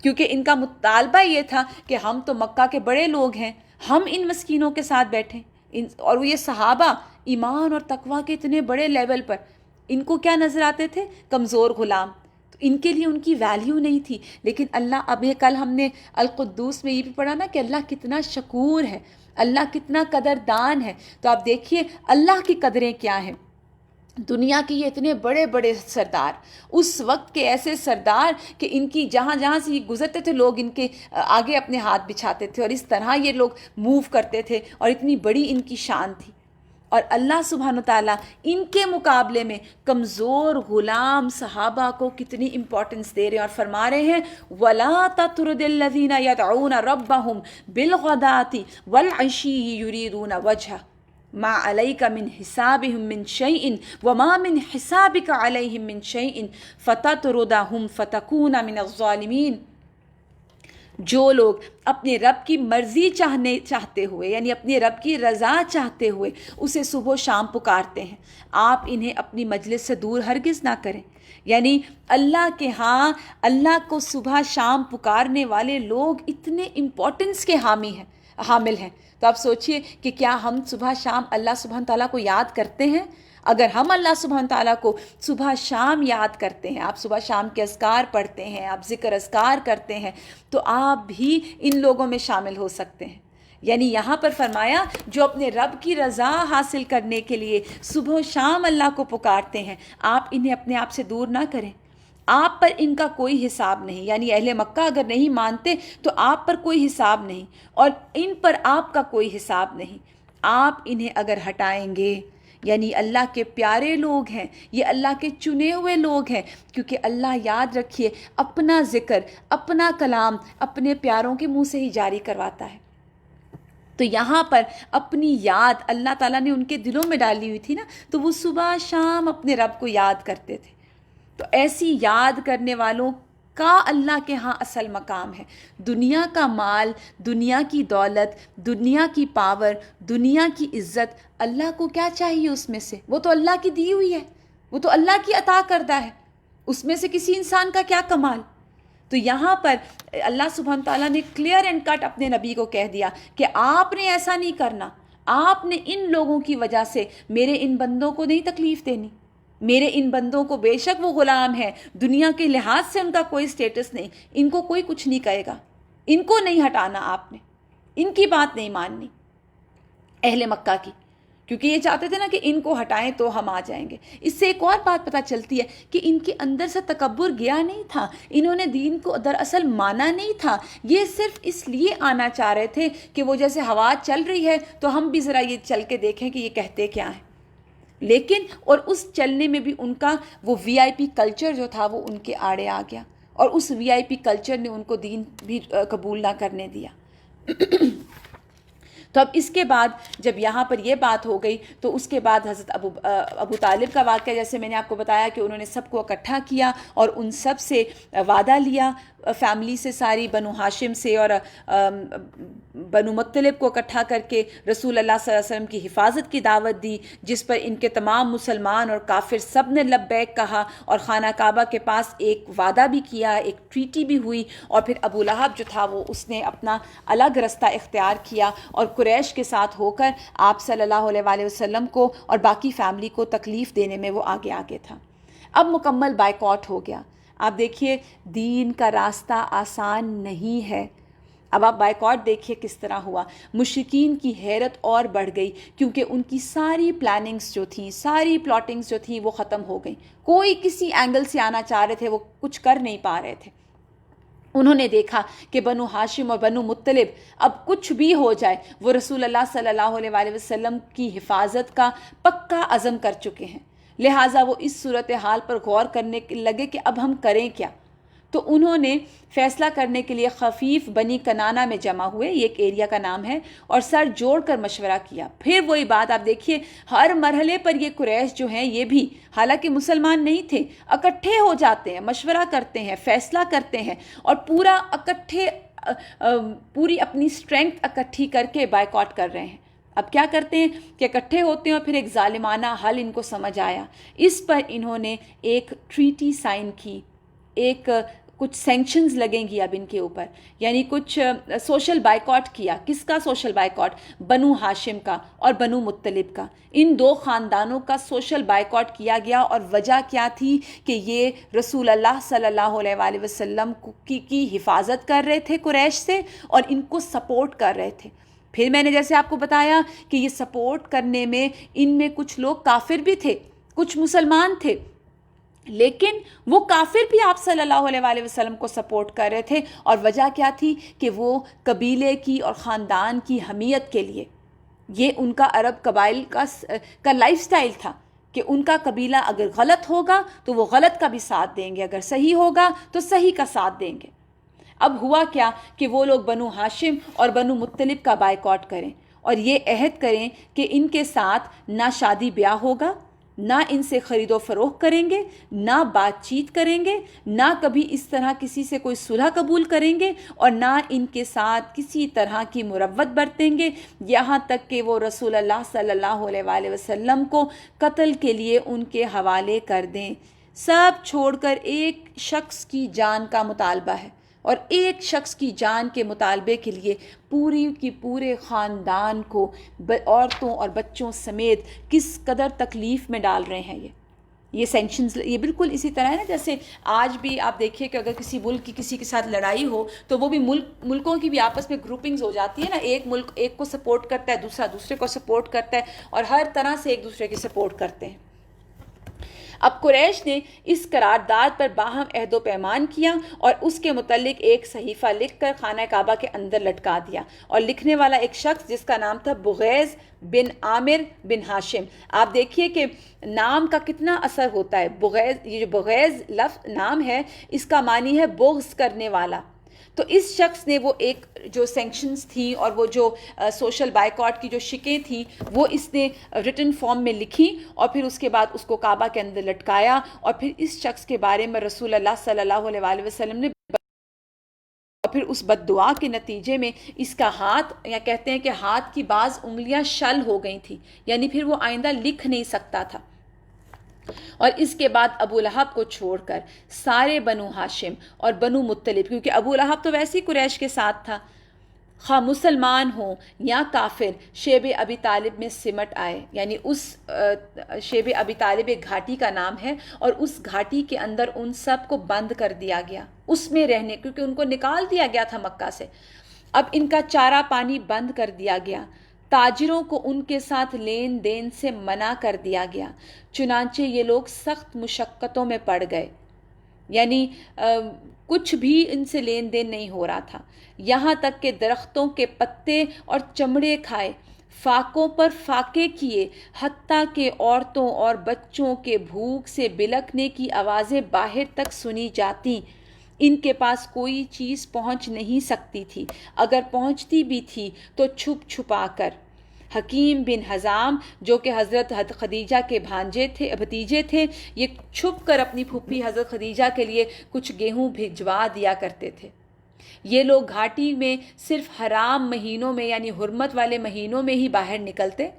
[SPEAKER 2] کیونکہ ان کا مطالبہ یہ تھا کہ ہم تو مکہ کے بڑے لوگ ہیں، ہم ان مسکینوں کے ساتھ بیٹھیں، اور وہ یہ صحابہ ایمان اور تقویٰ کے اتنے بڑے لیول پر، ان کو کیا نظر آتے تھے، کمزور غلام، تو ان کے لیے ان کی ویلیو نہیں تھی۔ لیکن اللہ، اب یہ کل ہم نے القدوس میں یہ بھی پڑھا نا کہ اللہ کتنا شکور ہے، اللہ کتنا قدردان ہے، تو آپ دیکھیے اللہ کی قدریں کیا ہیں۔ دنیا کے یہ اتنے بڑے بڑے سردار، اس وقت کے ایسے سردار کہ ان کی جہاں سے یہ گزرتے تھے لوگ ان کے آگے اپنے ہاتھ بچھاتے تھے، اور اس طرح یہ لوگ موو کرتے تھے، اور اتنی بڑی ان کی شان تھی، اور اللہ سبحانہ وتعالیٰ ان کے مقابلے میں کمزور غلام صحابہ کو کتنی امپورٹنس دے رہے ہیں، اور فرما رہے ہیں وَلَا تَطْرُدِ الَّذِينَ يَدْعُونَ رَبَّهُمْ بِالْغَدَاةِ وَالْعَشِيِّ يُرِيدُونَ وَجْهَهُ ما علیک من حسابہم من شیء وما من حسابک علیہم من شیء فتطردہم فتکون من الظالمین۔ جو لوگ اپنے رب کی مرضی چاہتے ہوئے، یعنی اپنے رب کی رضا چاہتے ہوئے اسے صبح و شام پکارتے ہیں، آپ انہیں اپنی مجلس سے دور ہرگز نہ کریں۔ یعنی اللہ کے ہاں اللہ کو صبح شام پکارنے والے لوگ اتنے امپورٹنس کے حامل ہیں۔ تو آپ سوچئے کہ کیا ہم صبح شام اللہ سبحانہ تعالیٰ کو یاد کرتے ہیں؟ اگر ہم اللہ سبحانہ تعالیٰ کو صبح شام یاد کرتے ہیں، آپ صبح شام کے اذکار پڑھتے ہیں، آپ ذکر اذکار کرتے ہیں، تو آپ بھی ان لوگوں میں شامل ہو سکتے ہیں۔ یعنی یہاں پر فرمایا جو اپنے رب کی رضا حاصل کرنے کے لیے صبح و شام اللہ کو پکارتے ہیں، آپ انہیں اپنے آپ سے دور نہ کریں۔ آپ پر ان کا کوئی حساب نہیں، یعنی اہل مکہ اگر نہیں مانتے تو آپ پر کوئی حساب نہیں، اور ان پر آپ کا کوئی حساب نہیں۔ آپ انہیں اگر ہٹائیں گے، یعنی اللہ کے پیارے لوگ ہیں، یہ اللہ کے چنے ہوئے لوگ ہیں، کیونکہ اللہ، یاد رکھیے، اپنا ذکر، اپنا کلام اپنے پیاروں کے منہ سے ہی جاری کرواتا ہے۔ تو یہاں پر اپنی یاد اللہ تعالیٰ نے ان کے دلوں میں ڈالی ہوئی تھی نا، تو وہ صبح شام اپنے رب کو یاد کرتے تھے. تو ایسی یاد کرنے والوں کا اللہ کے ہاں اصل مقام ہے. دنیا کا مال، دنیا کی دولت، دنیا کی پاور، دنیا کی عزت، اللہ کو کیا چاہیے اس میں سے؟ وہ تو اللہ کی دی ہوئی ہے، وہ تو اللہ کی عطا کردہ ہے، اس میں سے کسی انسان کا کیا کمال. تو یہاں پر اللہ سبحانہ تعالیٰ نے کلیئر اینڈ کٹ اپنے نبی کو کہہ دیا کہ آپ نے ایسا نہیں کرنا، آپ نے ان لوگوں کی وجہ سے میرے ان بندوں کو نہیں تکلیف دینی. میرے ان بندوں کو بے شک وہ غلام ہیں، دنیا کے لحاظ سے ان کا کوئی سٹیٹس نہیں، ان کو کوئی کچھ نہیں کہے گا، ان کو نہیں ہٹانا، آپ نے ان کی بات نہیں ماننی اہل مکہ کی، کیونکہ یہ چاہتے تھے نا کہ ان کو ہٹائیں تو ہم آ جائیں گے. اس سے ایک اور بات پتہ چلتی ہے کہ ان کے اندر سے تکبر گیا نہیں تھا، انہوں نے دین کو دراصل مانا نہیں تھا، یہ صرف اس لیے آنا چاہ رہے تھے کہ وہ جیسے ہوا چل رہی ہے تو ہم بھی ذرا یہ چل کے دیکھیں کہ یہ کہتے کیا ہیں. لیکن اور اس چلنے میں بھی ان کا وہ وی آئی پی کلچر جو تھا وہ ان کے آڑے آ گیا، اور اس وی آئی پی کلچر نے ان کو دین بھی قبول نہ کرنے دیا. تو اب اس کے بعد جب یہاں پر یہ بات ہو گئی تو اس کے بعد حضرت ابو طالب کا واقعہ، جیسے میں نے آپ کو بتایا کہ انہوں نے سب کو اکٹھا کیا اور ان سب سے وعدہ لیا، فیملی سے ساری، بنو ہاشم سے اور بنو مطلب کو اکٹھا کر کے رسول اللہ صلی اللہ علیہ وسلم کی حفاظت کی دعوت دی، جس پر ان کے تمام مسلمان اور کافر سب نے لبیک کہا، اور خانہ کعبہ کے پاس ایک وعدہ بھی کیا، ایک ٹریٹی بھی ہوئی. اور پھر ابو لہب جو تھا وہ اس نے اپنا الگ رستہ اختیار کیا اور قریش کے ساتھ ہو کر آپ صلی اللہ علیہ وآلہ وسلم کو اور باقی فیملی کو تکلیف دینے میں وہ آگے تھا. اب مکمل بائیکاٹ ہو گیا. آپ دیکھیے دین کا راستہ آسان نہیں ہے. اب آپ بائیکاٹ دیکھیے کس طرح ہوا. مشرکین کی حیرت اور بڑھ گئی کیونکہ ان کی ساری پلاننگز جو تھیں، ساری پلاٹنگز جو تھیں وہ ختم ہو گئیں. کوئی کسی اینگل سے آنا چاہ رہے تھے وہ کچھ کر نہیں پا رہے تھے. انہوں نے دیکھا کہ بنو ہاشم اور بنو مطلب اب کچھ بھی ہو جائے وہ رسول اللہ صلی اللہ علیہ وآلہ وسلم کی حفاظت کا پکا عزم کر چکے ہیں، لہٰذا وہ اس صورتحال پر غور کرنے لگے کہ اب ہم کریں کیا. تو انہوں نے فیصلہ کرنے کے لیے خفیف بنی کنانہ میں جمع ہوئے، یہ ایک ایریا کا نام ہے، اور سر جوڑ کر مشورہ کیا. پھر وہی بات آپ دیکھیے، ہر مرحلے پر یہ قریش جو ہیں یہ بھی حالانکہ مسلمان نہیں تھے، اکٹھے ہو جاتے ہیں، مشورہ کرتے ہیں، فیصلہ کرتے ہیں، اور پوری اپنی اسٹرینگتھ اکٹھی کر کے بائیکاٹ کر رہے ہیں. اب کیا کرتے ہیں کہ اکٹھے ہوتے ہیں اور پھر ایک ظالمانہ حل ان کو سمجھ آیا. اس پر انہوں نے ایک ٹریٹی سائن کی، ایک کچھ سینکشنز لگیں گی اب ان کے اوپر، یعنی کچھ سوشل بائیکاٹ کیا. کس کا سوشل بائیکاٹ؟ بنو ہاشم کا اور بنو مطلب کا. ان دو خاندانوں کا سوشل بائیکاٹ کیا گیا. اور وجہ کیا تھی کہ یہ رسول اللہ صلی اللہ علیہ وآلہ وسلم کی حفاظت کر رہے تھے قریش سے اور ان کو سپورٹ کر رہے تھے. پھر میں نے جیسے آپ کو بتایا کہ یہ سپورٹ کرنے میں ان میں کچھ لوگ کافر بھی تھے، کچھ مسلمان تھے، لیکن وہ کافر بھی آپ صلی اللہ علیہ وآلہ وسلم کو سپورٹ کر رہے تھے. اور وجہ کیا تھی کہ وہ قبیلے کی اور خاندان کی حمیت کے لیے، یہ ان کا عرب قبائل کا لائف سٹائل تھا کہ ان کا قبیلہ اگر غلط ہوگا تو وہ غلط کا بھی ساتھ دیں گے، اگر صحیح ہوگا تو صحیح کا ساتھ دیں گے. اب ہوا کیا کہ وہ لوگ بنو ہاشم اور بنو مطلب کا بائیکاٹ کریں اور یہ عہد کریں کہ ان کے ساتھ نہ شادی بیاہ ہوگا، نہ ان سے خرید و فروخت کریں گے، نہ بات چیت کریں گے، نہ کبھی اس طرح کسی سے کوئی صلح قبول کریں گے، اور نہ ان کے ساتھ کسی طرح کی مروت برتیں گے، یہاں تک کہ وہ رسول اللہ صلی اللہ علیہ وآلہ وسلم کو قتل کے لیے ان کے حوالے کر دیں. سب چھوڑ کر ایک شخص کی جان کا مطالبہ ہے، اور ایک شخص کی جان کے مطالبے کے لیے پورے خاندان کو عورتوں اور بچوں سمیت کس قدر تکلیف میں ڈال رہے ہیں. یہ سینکشنز یہ بالکل اسی طرح ہے نا جیسے آج بھی آپ دیکھیے کہ اگر کسی ملک کی کسی کے ساتھ لڑائی ہو تو وہ بھی ملکوں کی بھی آپس میں گروپنگز ہو جاتی ہے نا، ایک ملک ایک کو سپورٹ کرتا ہے، دوسرا دوسرے کو سپورٹ کرتا ہے، اور ہر طرح سے ایک دوسرے کی سپورٹ کرتے ہیں. اب قریش نے اس قرارداد پر باہم عہد و پیمان کیا اور اس کے متعلق ایک صحیفہ لکھ کر خانہ کعبہ کے اندر لٹکا دیا، اور لکھنے والا ایک شخص جس کا نام تھا بغیز بن عامر بن ہاشم. آپ دیکھیے کہ نام کا کتنا اثر ہوتا ہے. بغیز، یہ جو بغیز لفظ نام ہے اس کا معنی ہے بغض کرنے والا. تو اس شخص نے وہ ایک جو سینکشنز تھیں اور وہ جو سوشل بائیکاٹ کی جو شکیں تھیں وہ اس نے ریٹن فارم میں لکھی اور پھر اس کے بعد اس کو کعبہ کے اندر لٹکایا، اور پھر اس شخص کے بارے میں رسول اللہ صلی اللہ علیہ وآلہ وسلم نے، اور پھر اس بد دعا کے نتیجے میں اس کا ہاتھ، یا کہتے ہیں کہ ہاتھ کی بعض انگلیاں شل ہو گئی تھیں، یعنی پھر وہ آئندہ لکھ نہیں سکتا تھا۔ اور اس کے بعد ابو لہب کو چھوڑ کر سارے بنو ہاشم اور بنو مطلب، کیونکہ ابو لہب تو ویسے ہی قریش کے ساتھ تھا، خواہ مسلمان ہوں یا کافر، شیب ابی طالب میں سمٹ آئے، یعنی اس شیب ابی طالب ایک گھاٹی کا نام ہے، اور اس گھاٹی کے اندر ان سب کو بند کر دیا گیا اس میں رہنے، کیونکہ ان کو نکال دیا گیا تھا مکہ سے۔ اب ان کا چارہ پانی بند کر دیا گیا، تاجروں کو ان کے ساتھ لین دین سے منع کر دیا گیا، چنانچہ یہ لوگ سخت مشقتوں میں پڑ گئے، یعنی کچھ بھی ان سے لین دین نہیں ہو رہا تھا، یہاں تک کہ درختوں کے پتے اور چمڑے کھائے، فاقوں پر فاقے کیے، حتیٰ کہ عورتوں اور بچوں کے بھوک سے بلکنے کی آوازیں باہر تک سنی جاتیں۔ ان کے پاس کوئی چیز پہنچ نہیں سکتی تھی، اگر پہنچتی بھی تھی تو چھپ چھپا کر۔ حکیم بن حزام جو کہ حضرت خدیجہ کے بھتیجے تھے، یہ چھپ کر اپنی پھوپھی حضرت خدیجہ کے لیے کچھ گیہوں بھجوا دیا کرتے تھے۔ یہ لوگ گھاٹی میں صرف حرام مہینوں میں، یعنی حرمت والے مہینوں میں ہی باہر نکلتے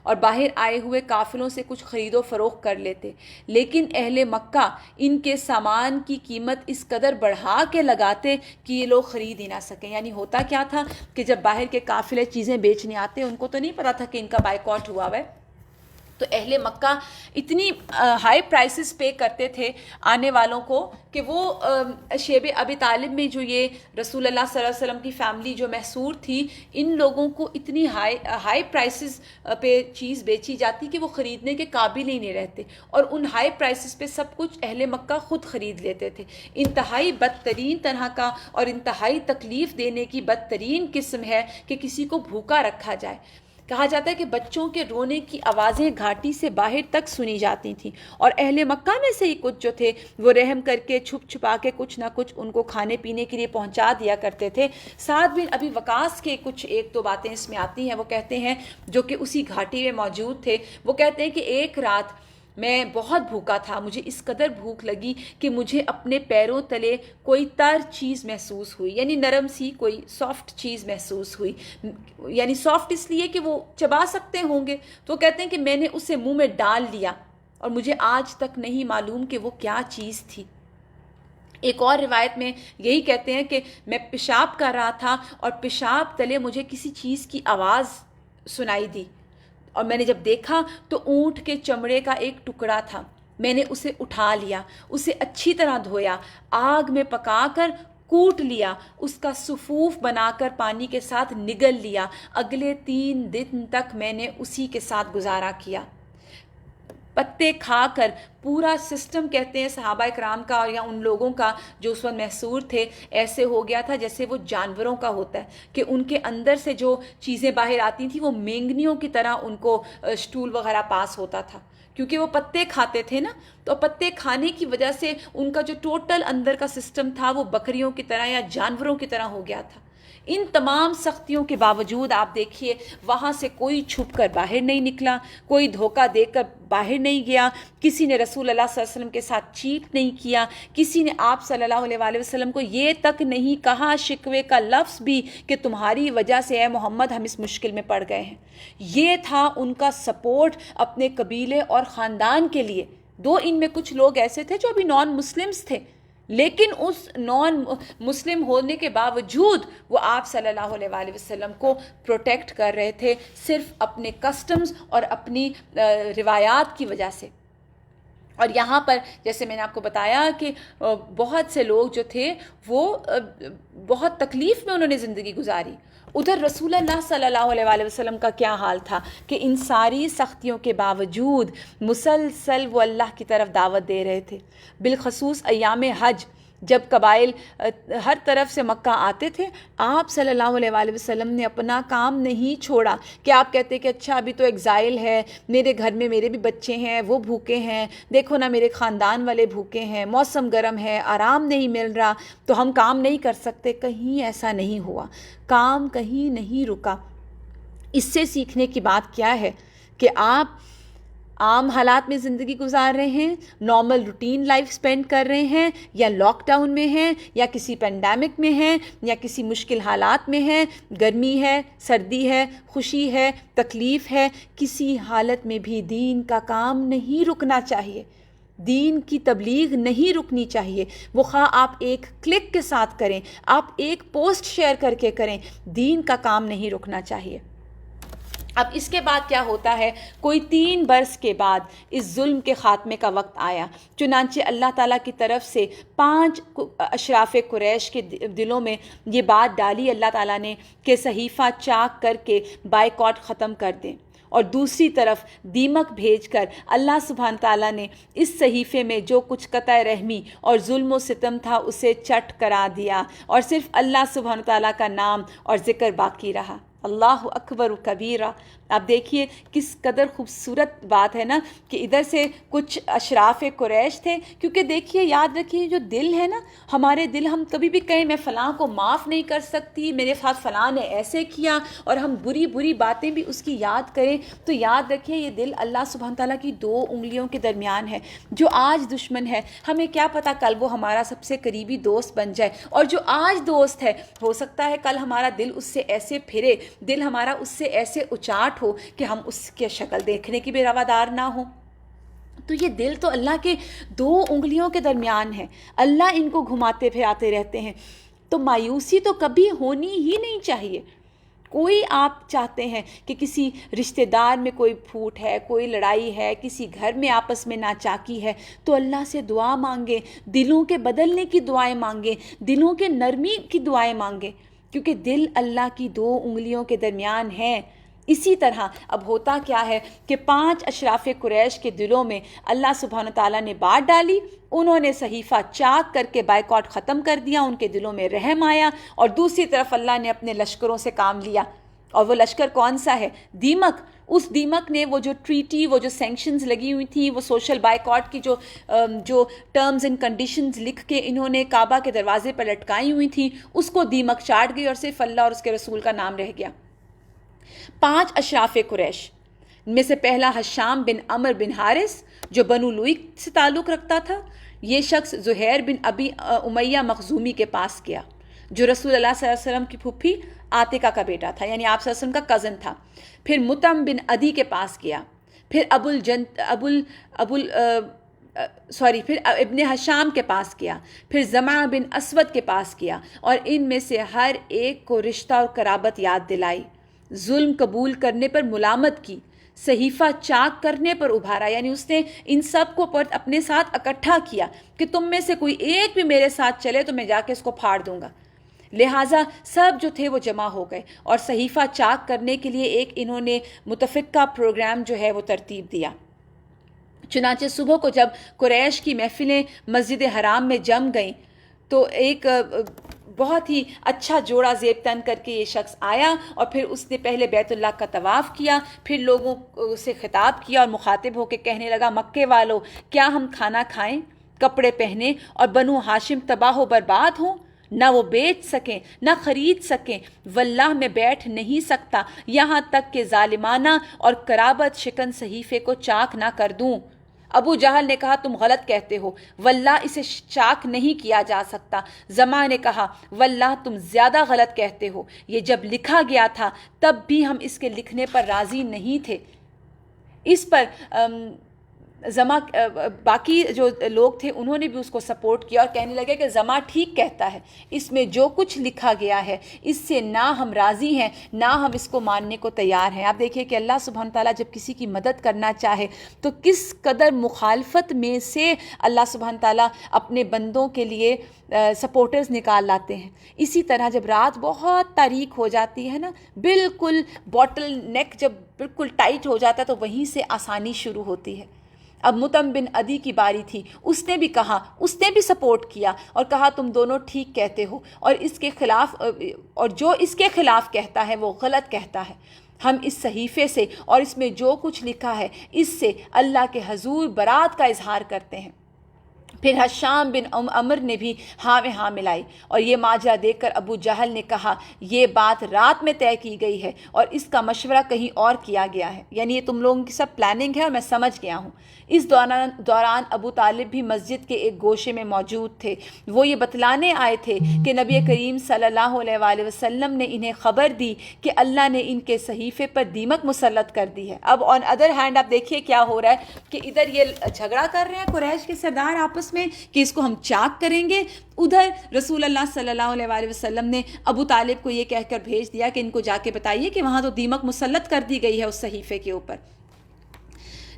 [SPEAKER 2] اور باہر آئے ہوئے قافلوں سے کچھ خرید و فروخت کر لیتے، لیکن اہل مکہ ان کے سامان کی قیمت اس قدر بڑھا کے لگاتے کہ یہ لوگ خرید ہی نہ سکیں۔ یعنی ہوتا کیا تھا کہ جب باہر کے قافلے چیزیں بیچنے آتے، ان کو تو نہیں پتا تھا کہ ان کا بائیکاٹ ہوا ہوا ہے، تو اہل مکہ اتنی ہائی پرائسز پے کرتے تھے آنے والوں کو کہ وہ شیب ابی طالب میں جو یہ رسول اللہ صلی اللہ علیہ وسلم کی فیملی جو محصور تھی، ان لوگوں کو اتنی ہائی پرائسز پہ چیز بیچی جاتی کہ وہ خریدنے کے قابل ہی نہیں رہتے، اور ان ہائی پرائسز پہ سب کچھ اہل مکہ خود خرید لیتے تھے۔ انتہائی بدترین طرح کا اور انتہائی تکلیف دینے کی بدترین قسم ہے کہ کسی کو بھوکا رکھا جائے۔ کہا جاتا ہے کہ بچوں کے رونے کی آوازیں گھاٹی سے باہر تک سنی جاتی تھیں، اور اہل مکہ میں سے ہی کچھ جو تھے وہ رحم کر کے چھپ چھپا کے کچھ نہ کچھ ان کو کھانے پینے کے لیے پہنچا دیا کرتے تھے۔ سعد بن ابی وقاص کے کچھ ایک دو باتیں اس میں آتی ہیں، وہ کہتے ہیں، جو کہ اسی گھاٹی میں موجود تھے، وہ کہتے ہیں کہ ایک رات میں بہت بھوکا تھا، مجھے اس قدر بھوک لگی کہ مجھے اپنے پیروں تلے کوئی تر چیز محسوس ہوئی، یعنی نرم سی کوئی سافٹ چیز محسوس ہوئی، یعنی سافٹ اس لیے کہ وہ چبا سکتے ہوں گے، تو کہتے ہیں کہ میں نے اسے منہ میں ڈال لیا اور مجھے آج تک نہیں معلوم کہ وہ کیا چیز تھی۔ ایک اور روایت میں یہی کہتے ہیں کہ میں پیشاب کر رہا تھا اور پیشاب تلے مجھے کسی چیز کی آواز سنائی دی، اور میں نے جب دیکھا تو اونٹ کے چمڑے کا ایک ٹکڑا تھا، میں نے اسے اٹھا لیا، اسے اچھی طرح دھویا، آگ میں پکا کر کوٹ لیا، اس کا صفوف بنا کر پانی کے ساتھ نگل لیا، اگلے 3 دن تک میں نے اسی کے ساتھ گزارا کیا۔ پتے کھا کر پورا سسٹم، کہتے ہیں صحابہ کرام کا یا ان لوگوں کا جو اس وقت محصور تھے، ایسے ہو گیا تھا جیسے وہ جانوروں کا ہوتا ہے کہ ان کے اندر سے جو چیزیں باہر آتی تھیں وہ مینگنیوں کی طرح ان کو سٹول وغیرہ پاس ہوتا تھا، کیونکہ وہ پتے کھاتے تھے نا، تو پتے کھانے کی وجہ سے ان کا جو ٹوٹل اندر کا سسٹم تھا وہ بکریوں کی طرح یا جانوروں کی طرح ہو گیا تھا۔ ان تمام سختیوں کے باوجود آپ دیکھیے وہاں سے کوئی چھپ کر باہر نہیں نکلا، کوئی دھوکہ دے کر باہر نہیں گیا، کسی نے رسول اللہ صلی اللہ علیہ وسلم کے ساتھ چیٹ نہیں کیا، کسی نے آپ صلی اللہ علیہ وآلہ وسلم کو یہ تک نہیں کہا شکوے کا لفظ بھی کہ تمہاری وجہ سے اے محمد ہم اس مشکل میں پڑ گئے ہیں۔ یہ تھا ان کا سپورٹ اپنے قبیلے اور خاندان کے لیے۔ دو ان میں کچھ لوگ ایسے تھے جو ابھی نان مسلمز تھے، لیکن اس نان مسلم ہونے کے باوجود وہ آپ صلی اللہ علیہ وآلہ وسلم کو پروٹیکٹ کر رہے تھے، صرف اپنے کسٹمز اور اپنی روایات کی وجہ سے۔ اور یہاں پر جیسے میں نے آپ کو بتایا کہ بہت سے لوگ جو تھے وہ بہت تکلیف میں انہوں نے زندگی گزاری۔ ادھر رسول اللہ صلی اللہ علیہ وآلہ وسلم کا کیا حال تھا کہ ان ساری سختیوں کے باوجود مسلسل وہ اللہ کی طرف دعوت دے رہے تھے۔ بالخصوص ایام حج جب قبائل ہر طرف سے مکہ آتے تھے، آپ صلی اللہ علیہ وآلہ وسلم نے اپنا کام نہیں چھوڑا کہ آپ کہتے کہ اچھا ابھی تو ایگزائل ہے، میرے گھر میں میرے بھی بچے ہیں، وہ بھوکے ہیں، دیکھو نا میرے خاندان والے بھوکے ہیں، موسم گرم ہے، آرام نہیں مل رہا، تو ہم کام نہیں کر سکتے. کہیں ایسا نہیں ہوا، کام کہیں نہیں رکا. اس سے سیکھنے کی بات کیا ہے کہ آپ عام حالات میں زندگی گزار رہے ہیں، نارمل روٹین لائف سپینڈ کر رہے ہیں، یا لاک ڈاؤن میں ہیں، یا کسی پینڈیمک میں ہیں، یا کسی مشکل حالات میں ہیں، گرمی ہے، سردی ہے، خوشی ہے، تکلیف ہے، کسی حالت میں بھی دین کا کام نہیں رکنا چاہیے، دین کی تبلیغ نہیں رکنی چاہیے. وہ خواہ آپ ایک کلک کے ساتھ کریں، آپ ایک پوسٹ شیئر کر کے کریں، دین کا کام نہیں رکنا چاہیے. اب اس کے بعد کیا ہوتا ہے، کوئی 3 برس کے بعد اس ظلم کے خاتمے کا وقت آیا. چنانچہ اللہ تعالیٰ کی طرف سے 5 اشراف قریش کے دلوں میں یہ بات ڈالی اللہ تعالیٰ نے کہ صحیفہ چاک کر کے بائیکاٹ ختم کر دیں. اور دوسری طرف دیمک بھیج کر اللہ سبحانہ تعالیٰ نے اس صحیفے میں جو کچھ قطع رحمی اور ظلم و ستم تھا اسے چٹ کرا دیا، اور صرف اللہ سبحانہ تعالیٰ کا نام اور ذکر باقی رہا. اللہ اکبر کبیرہ. آپ دیکھیے کس قدر خوبصورت بات ہے نا کہ ادھر سے کچھ اشراف قریش تھے، کیونکہ دیکھیے یاد رکھیے جو دل ہے نا، ہمارے دل، ہم کبھی بھی کہیں میں فلاں کو معاف نہیں کر سکتی، میرے ساتھ فلاں نے ایسے کیا، اور ہم بری بری باتیں بھی اس کی یاد کریں، تو یاد رکھیے یہ دل اللہ سبحانہ تعالیٰ کی 2 انگلیوں کے درمیان ہے. جو آج دشمن ہے، ہمیں کیا پتہ کل وہ ہمارا سب سے قریبی دوست بن جائے، اور جو آج دوست ہے ہو سکتا ہے کل ہمارا دل اس سے ایسے پھرے، دل ہمارا اس سے ایسے اچاٹ ہو کہ ہم اس کی شکل دیکھنے کی بھی روادار نہ ہوں. تو یہ دل تو اللہ کے 2 انگلیوں کے درمیان ہے، اللہ ان کو گھماتے پھراتے رہتے ہیں. تو مایوسی تو کبھی ہونی ہی نہیں چاہیے. کوئی آپ چاہتے ہیں کہ کسی رشتہ دار میں کوئی پھوٹ ہے، کوئی لڑائی ہے، کسی گھر میں آپس میں ناچاکی ہے، تو اللہ سے دعا مانگیں، دلوں کے بدلنے کی دعائیں مانگیں، دلوں کے نرمی کی دعائیں مانگیں، کیونکہ دل اللہ کی 2 انگلیوں کے درمیان ہیں. اسی طرح اب ہوتا کیا ہے کہ 5 اشراف قریش کے دلوں میں اللہ سبحانہ تعالیٰ نے بات ڈالی، انہوں نے صحیفہ چاک کر کے بائیکاٹ ختم کر دیا، ان کے دلوں میں رحم آیا، اور دوسری طرف اللہ نے اپنے لشکروں سے کام لیا. اور وہ لشکر کون سا ہے؟ دیمک. اس دیمک نے وہ جو ٹریٹی، وہ جو سینکشنز لگی ہوئی تھیں، وہ سوشل بائیکاٹ کی جو ٹرمز اینڈ کنڈیشنز لکھ کے انہوں نے کعبہ کے دروازے پر لٹکائی ہوئی تھیں، اس کو دیمک چاٹ گئی، اور صرف اللہ اور اس کے رسول کا نام رہ گیا. 5 اشراف قریش میں سے پہلا حشام بن عمر بن حارث جو بنو لوئی سے تعلق رکھتا تھا. یہ شخص زہیر بن ابی امیہ مخزومی کے پاس گیا، جو رسول اللہ صلی اللہ علیہ وسلم کی پھپھی عاتقہ کا بیٹا تھا، یعنی آپ صلی اللہ علیہ وسلم کا کزن تھا. پھر مطعم بن عدی کے پاس گیا، پھر پھر ابن حشام کے پاس گیا، پھر زمعہ بن اسود کے پاس گیا، اور ان میں سے ہر ایک کو رشتہ اور قرابت یاد دلائی. ظلم قبول کرنے پر ملامت کی، صحیفہ چاک کرنے پر ابھارا، یعنی اس نے ان سب کو اپنے ساتھ اکٹھا کیا کہ تم میں سے کوئی ایک بھی میرے ساتھ چلے تو میں جا کے اس کو پھاڑ دوں گا. لہٰذا سب جو تھے وہ جمع ہو گئے، اور صحیفہ چاک کرنے کے لیے ایک انہوں نے متفقہ پروگرام جو ہے وہ ترتیب دیا. چنانچہ صبح کو جب قریش کی محفلیں مسجد حرام میں جم گئیں تو ایک بہت ہی اچھا جوڑا زیب تن کر کے یہ شخص آیا، اور پھر اس نے پہلے بیت اللہ کا طواف کیا، پھر لوگوں سے خطاب کیا اور مخاطب ہو کے کہنے لگا، مکے والو، کیا ہم کھانا کھائیں، کپڑے پہنیں، اور بنو ہاشم تباہ و برباد ہوں؟ نہ وہ بیچ سکیں نہ خرید سکیں، واللہ میں بیٹھ نہیں سکتا یہاں تک کہ ظالمانہ اور قرابت شکن صحیفے کو چاک نہ کر دوں. ابو جہل نے کہا، تم غلط کہتے ہو، واللہ اسے چاک نہیں کیا جا سکتا. زمع نے کہا، واللہ تم زیادہ غلط کہتے ہو، یہ جب لکھا گیا تھا تب بھی ہم اس کے لکھنے پر راضی نہیں تھے. اس پر زمع باقی جو لوگ تھے انہوں نے بھی اس کو سپورٹ کیا، اور کہنے لگے کہ زمع ٹھیک کہتا ہے، اس میں جو کچھ لکھا گیا ہے اس سے نہ ہم راضی ہیں نہ ہم اس کو ماننے کو تیار ہیں. آپ دیکھیے کہ اللہ سبحانہ تعالیٰ جب کسی کی مدد کرنا چاہے تو کس قدر مخالفت میں سے اللہ سبحانہ تعالیٰ اپنے بندوں کے لیے سپورٹرز نکال لاتے ہیں. اسی طرح جب رات بہت تاریک ہو جاتی ہے نا، بالکل باٹل نیک جب بالکل ٹائٹ ہو جاتا ہے تو وہیں سے آسانی شروع ہوتی ہے. اب مطعم بن عدی کی باری تھی، اس نے بھی کہا، اس نے بھی سپورٹ کیا اور کہا تم دونوں ٹھیک کہتے ہو، اور اس کے خلاف اور جو اس کے خلاف کہتا ہے وہ غلط کہتا ہے۔ ہم اس صحیفے سے اور اس میں جو کچھ لکھا ہے اس سے اللہ کے حضور برات کا اظہار کرتے ہیں۔ پھر حشام بن عمر نے بھی ہاں میں ہاں ملائی، اور یہ ماجرا دیکھ کر ابو جہل نے کہا یہ بات رات میں طے کی گئی ہے اور اس کا مشورہ کہیں اور کیا گیا ہے، یعنی یہ تم لوگوں کی سب پلاننگ ہے اور میں سمجھ گیا ہوں۔ اس دوران ابو طالب بھی مسجد کے ایک گوشے میں موجود تھے۔ وہ یہ بتلانے آئے تھے کہ نبی کریم صلی اللہ علیہ وآلہ وسلم نے انہیں خبر دی کہ اللہ نے ان کے صحیفے پر دیمک مسلط کر دی ہے۔ اب آن ادر ہینڈ آپ دیکھیے کیا ہو رہا ہے کہ ادھر یہ جھگڑا کر رہے ہیں قریش کے سردار آپس میں کہ اس کو ہم چاک کریں گے، ادھر رسول اللہ صلی اللہ علیہ وآلہ وسلم نے ابو طالب کو یہ کہہ کر بھیج دیا کہ ان کو جا کے بتائیے کہ وہاں تو دیمک مسلط کر دی گئی ہے اس صحیفے کے اوپر،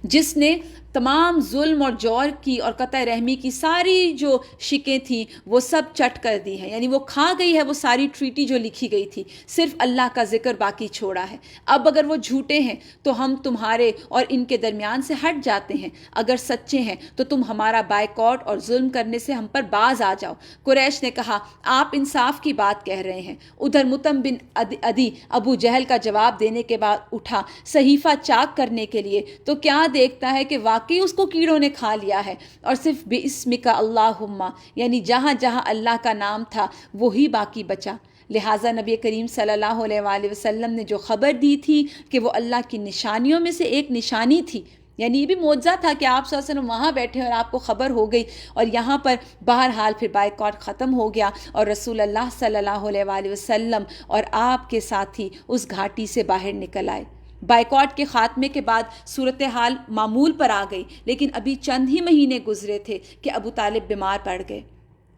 [SPEAKER 2] جس نے تمام ظلم اور جور کی اور قطع رحمی کی ساری جو شکیں تھیں وہ سب چٹ کر دی ہیں، یعنی وہ کھا گئی ہے وہ ساری ٹریٹی جو لکھی گئی تھی، صرف اللہ کا ذکر باقی چھوڑا ہے۔ اب اگر وہ جھوٹے ہیں تو ہم تمہارے اور ان کے درمیان سے ہٹ جاتے ہیں، اگر سچے ہیں تو تم ہمارا بائیکاٹ اور ظلم کرنے سے ہم پر باز آ جاؤ۔ قریش نے کہا آپ انصاف کی بات کہہ رہے ہیں۔ ادھر مطعم بن عدی ابو جہل کا جواب دینے کے بعد اٹھا صحیفہ چاک کرنے کے لیے، تو کیا دیکھتا ہے کہ کہ اس کو کیڑوں نے کھا لیا ہے، اور صرف بِاسْمِکَ اللہم، یعنی جہاں جہاں اللہ کا نام تھا وہی باقی بچا۔ لہٰذا نبی کریم صلی اللہ علیہ وآلہ وسلم نے جو خبر دی تھی کہ وہ اللہ کی نشانیوں میں سے ایک نشانی تھی، یعنی یہ بھی معجزہ تھا کہ آپ صلی اللہ علیہ وسلم وہاں بیٹھے اور آپ کو خبر ہو گئی، اور یہاں پر بہرحال پھر بائیکاٹ ختم ہو گیا اور رسول اللہ صلی اللہ علیہ وآلہ وسلم اور آپ کے ساتھی اس گھاٹی سے باہر نکل آئے۔ بائیکاٹ کے خاتمے کے بعد صورتحال معمول پر آ گئی، لیکن ابھی چند ہی مہینے گزرے تھے کہ ابو طالب بیمار پڑ گئے۔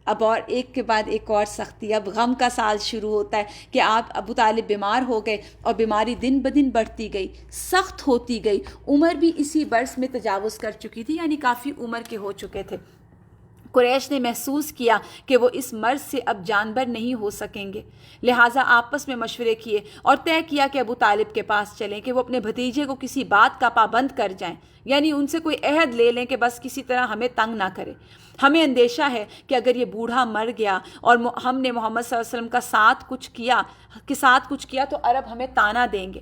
[SPEAKER 2] اب اور ایک کے بعد ایک اور سختی، اب غم کا سال شروع ہوتا ہے کہ آپ ابو طالب بیمار ہو گئے اور بیماری دن بدن بڑھتی گئی، سخت ہوتی گئی۔ عمر بھی اسی برس میں تجاوز کر چکی تھی، یعنی کافی عمر کے ہو چکے تھے۔ قریش نے محسوس کیا کہ وہ اس مرض سے اب جانبر نہیں ہو سکیں گے، لہٰذا آپس میں مشورے کیے اور طے کیا کہ ابو طالب کے پاس چلیں کہ وہ اپنے بھتیجے کو کسی بات کا پابند کر جائیں، یعنی ان سے کوئی عہد لے لیں کہ بس کسی طرح ہمیں تنگ نہ کرے۔ ہمیں اندیشہ ہے کہ اگر یہ بوڑھا مر گیا اور ہم نے محمد صلی اللہ علیہ وسلم کا ساتھ کچھ کیا تو عرب ہمیں تانا دیں گے،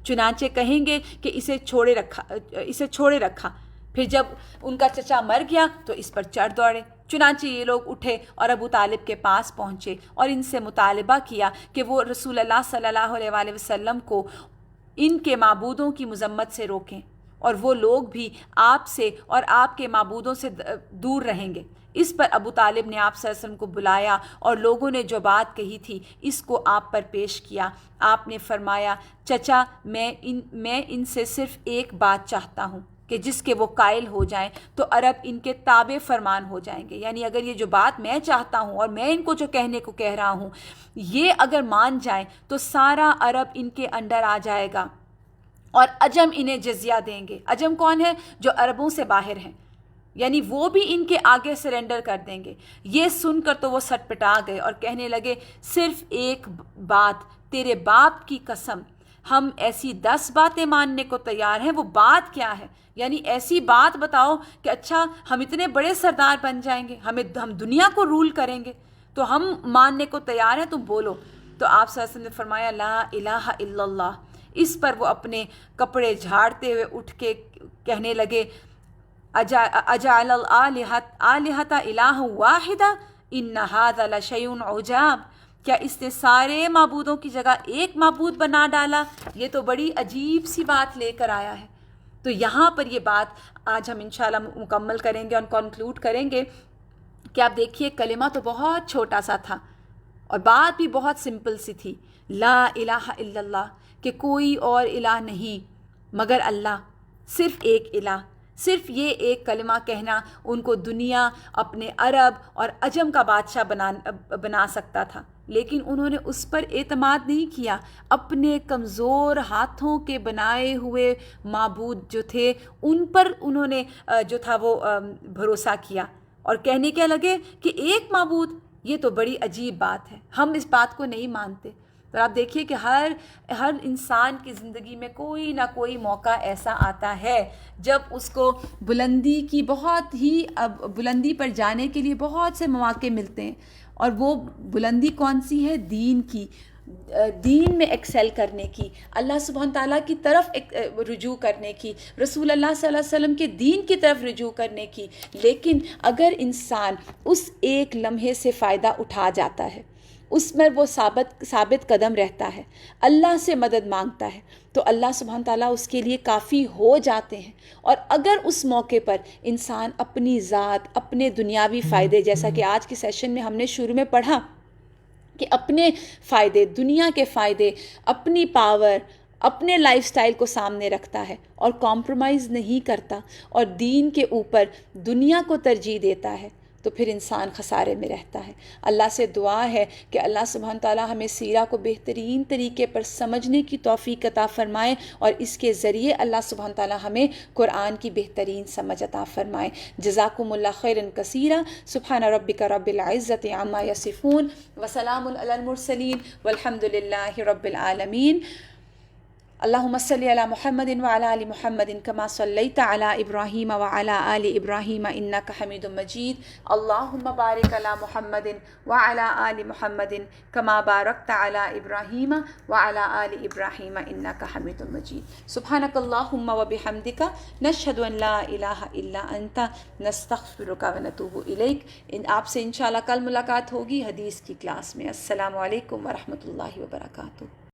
[SPEAKER 2] چنانچہ کہیں گے کہ اسے چھوڑے رکھا۔ پھر جب ان کا چچا مر گیا تو اس پر چڑھ دوڑے۔ چنانچہ یہ لوگ اٹھے اور ابو طالب کے پاس پہنچے اور ان سے مطالبہ کیا کہ وہ رسول اللہ صلی اللہ علیہ وآلہ وسلم کو ان کے معبودوں کی مذمت سے روکیں، اور وہ لوگ بھی آپ سے اور آپ کے معبودوں سے دور رہیں گے۔ اس پر ابو طالب نے آپ صلی اللہ علیہ وسلم کو بلایا اور لوگوں نے جو بات کہی تھی اس کو آپ پر پیش کیا۔ آپ نے فرمایا چچا میں ان سے صرف ایک بات چاہتا ہوں کہ جس کے وہ قائل ہو جائیں تو عرب ان کے تابع فرمان ہو جائیں گے، یعنی اگر یہ جو بات میں چاہتا ہوں اور میں ان کو جو کہنے کو کہہ رہا ہوں یہ اگر مان جائیں تو سارا عرب ان کے انڈر آ جائے گا اور عجم انہیں جزیہ دیں گے۔ عجم کون ہے؟ جو عربوں سے باہر ہیں، یعنی وہ بھی ان کے آگے سرنڈر کر دیں گے۔ یہ سن کر تو وہ سٹ پٹا گئے اور کہنے لگے صرف ایک بات، تیرے باپ کی قسم ہم ایسی 10 باتیں ماننے کو تیار ہیں، وہ بات کیا ہے؟ یعنی ایسی بات بتاؤ کہ اچھا ہم اتنے بڑے سردار بن جائیں گے، ہم دنیا کو رول کریں گے، تو ہم ماننے کو تیار ہیں، تم بولو۔ تو آپ صلی اللہ علیہ وسلم نے فرمایا لا الہ الا اللہ۔ اس پر وہ اپنے کپڑے جھاڑتے ہوئے اٹھ کے کہنے لگے اجعل الآلہۃ الہ واحدہ ان ھذا لشیء عجاب، کیا اس نے سارے معبودوں کی جگہ ایک معبود بنا ڈالا؟ یہ تو بڑی عجیب سی بات لے کر آیا ہے۔ تو یہاں پر یہ بات آج ہم انشاءاللہ مکمل کریں گے اور کنکلوڈ کریں گے کہ آپ دیکھیے کلمہ تو بہت چھوٹا سا تھا اور بات بھی بہت سمپل سی تھی، لا الہ الا اللہ، کہ کوئی اور الہ نہیں مگر اللہ، صرف ایک الہ۔ صرف یہ ایک کلمہ کہنا ان کو دنیا اپنے عرب اور عجم کا بادشاہ بنا سکتا تھا، لیکن انہوں نے اس پر اعتماد نہیں کیا، اپنے کمزور ہاتھوں کے بنائے ہوئے معبود جو تھے ان پر انہوں نے جو تھا وہ بھروسہ کیا، اور کہنے کیا لگے کہ ایک معبود، یہ تو بڑی عجیب بات ہے، ہم اس بات کو نہیں مانتے۔ اور آپ دیکھیے کہ ہر انسان کی زندگی میں کوئی نہ کوئی موقع ایسا آتا ہے جب اس کو بلندی پر جانے کے لیے بہت سے مواقع ملتے ہیں، اور وہ بلندی کون سی ہے؟ دین کی، دین میں ایکسل کرنے کی، اللہ سبحانہ تعالیٰ کی طرف رجوع کرنے کی، رسول اللہ صلی اللہ علیہ وسلم کے دین کی طرف رجوع کرنے کی۔ لیکن اگر انسان اس ایک لمحے سے فائدہ اٹھا جاتا ہے، اس میں وہ ثابت قدم رہتا ہے، اللہ سے مدد مانگتا ہے، تو اللہ سبحانہ تعالیٰ اس کے لیے کافی ہو جاتے ہیں۔ اور اگر اس موقع پر انسان اپنی ذات، اپنے دنیاوی فائدے، جیسا کہ آج کے سیشن میں ہم نے شروع میں پڑھا کہ اپنے فائدے، دنیا کے فائدے، اپنی پاور، اپنے لائف سٹائل کو سامنے رکھتا ہے اور کمپرومائز نہیں کرتا اور دین کے اوپر دنیا کو ترجیح دیتا ہے، تو پھر انسان خسارے میں رہتا ہے۔ اللہ سے دعا ہے کہ اللہ سبحانہ تعالیٰ ہمیں سیرہ کو بہترین طریقے پر سمجھنے کی توفیق عطا فرمائے، اور اس کے ذریعے اللہ سبحانہ تعالیٰ ہمیں قرآن کی بہترین سمجھ عطا فرمائے۔ جزاکم اللہ خیرا کثیرا۔ سبحان ربک رب العزت عما یصفون وسلام علی المرسلین والحمد للہ رب العالمین۔ اللہم صلی علی محمد وعلی آل محمد کما صلیت علی ابراہیم وعلی آل ابراہیم انک حمید مجید۔ اللہم بارک علی محمد وعلی آل محمد کما بارکت علی ابراہیم وعلی آل ابراہیم انک حمید مجید۔ سبحانک اللہم وبحمدک نشہد ان لا الہ الا انت نستغفرک ونتوب الیک۔ آپ سے انشاءاللہ کل ملاقات ہوگی حدیث کی کلاس میں۔ السلام علیکم ورحمۃ اللہ وبرکاتہ۔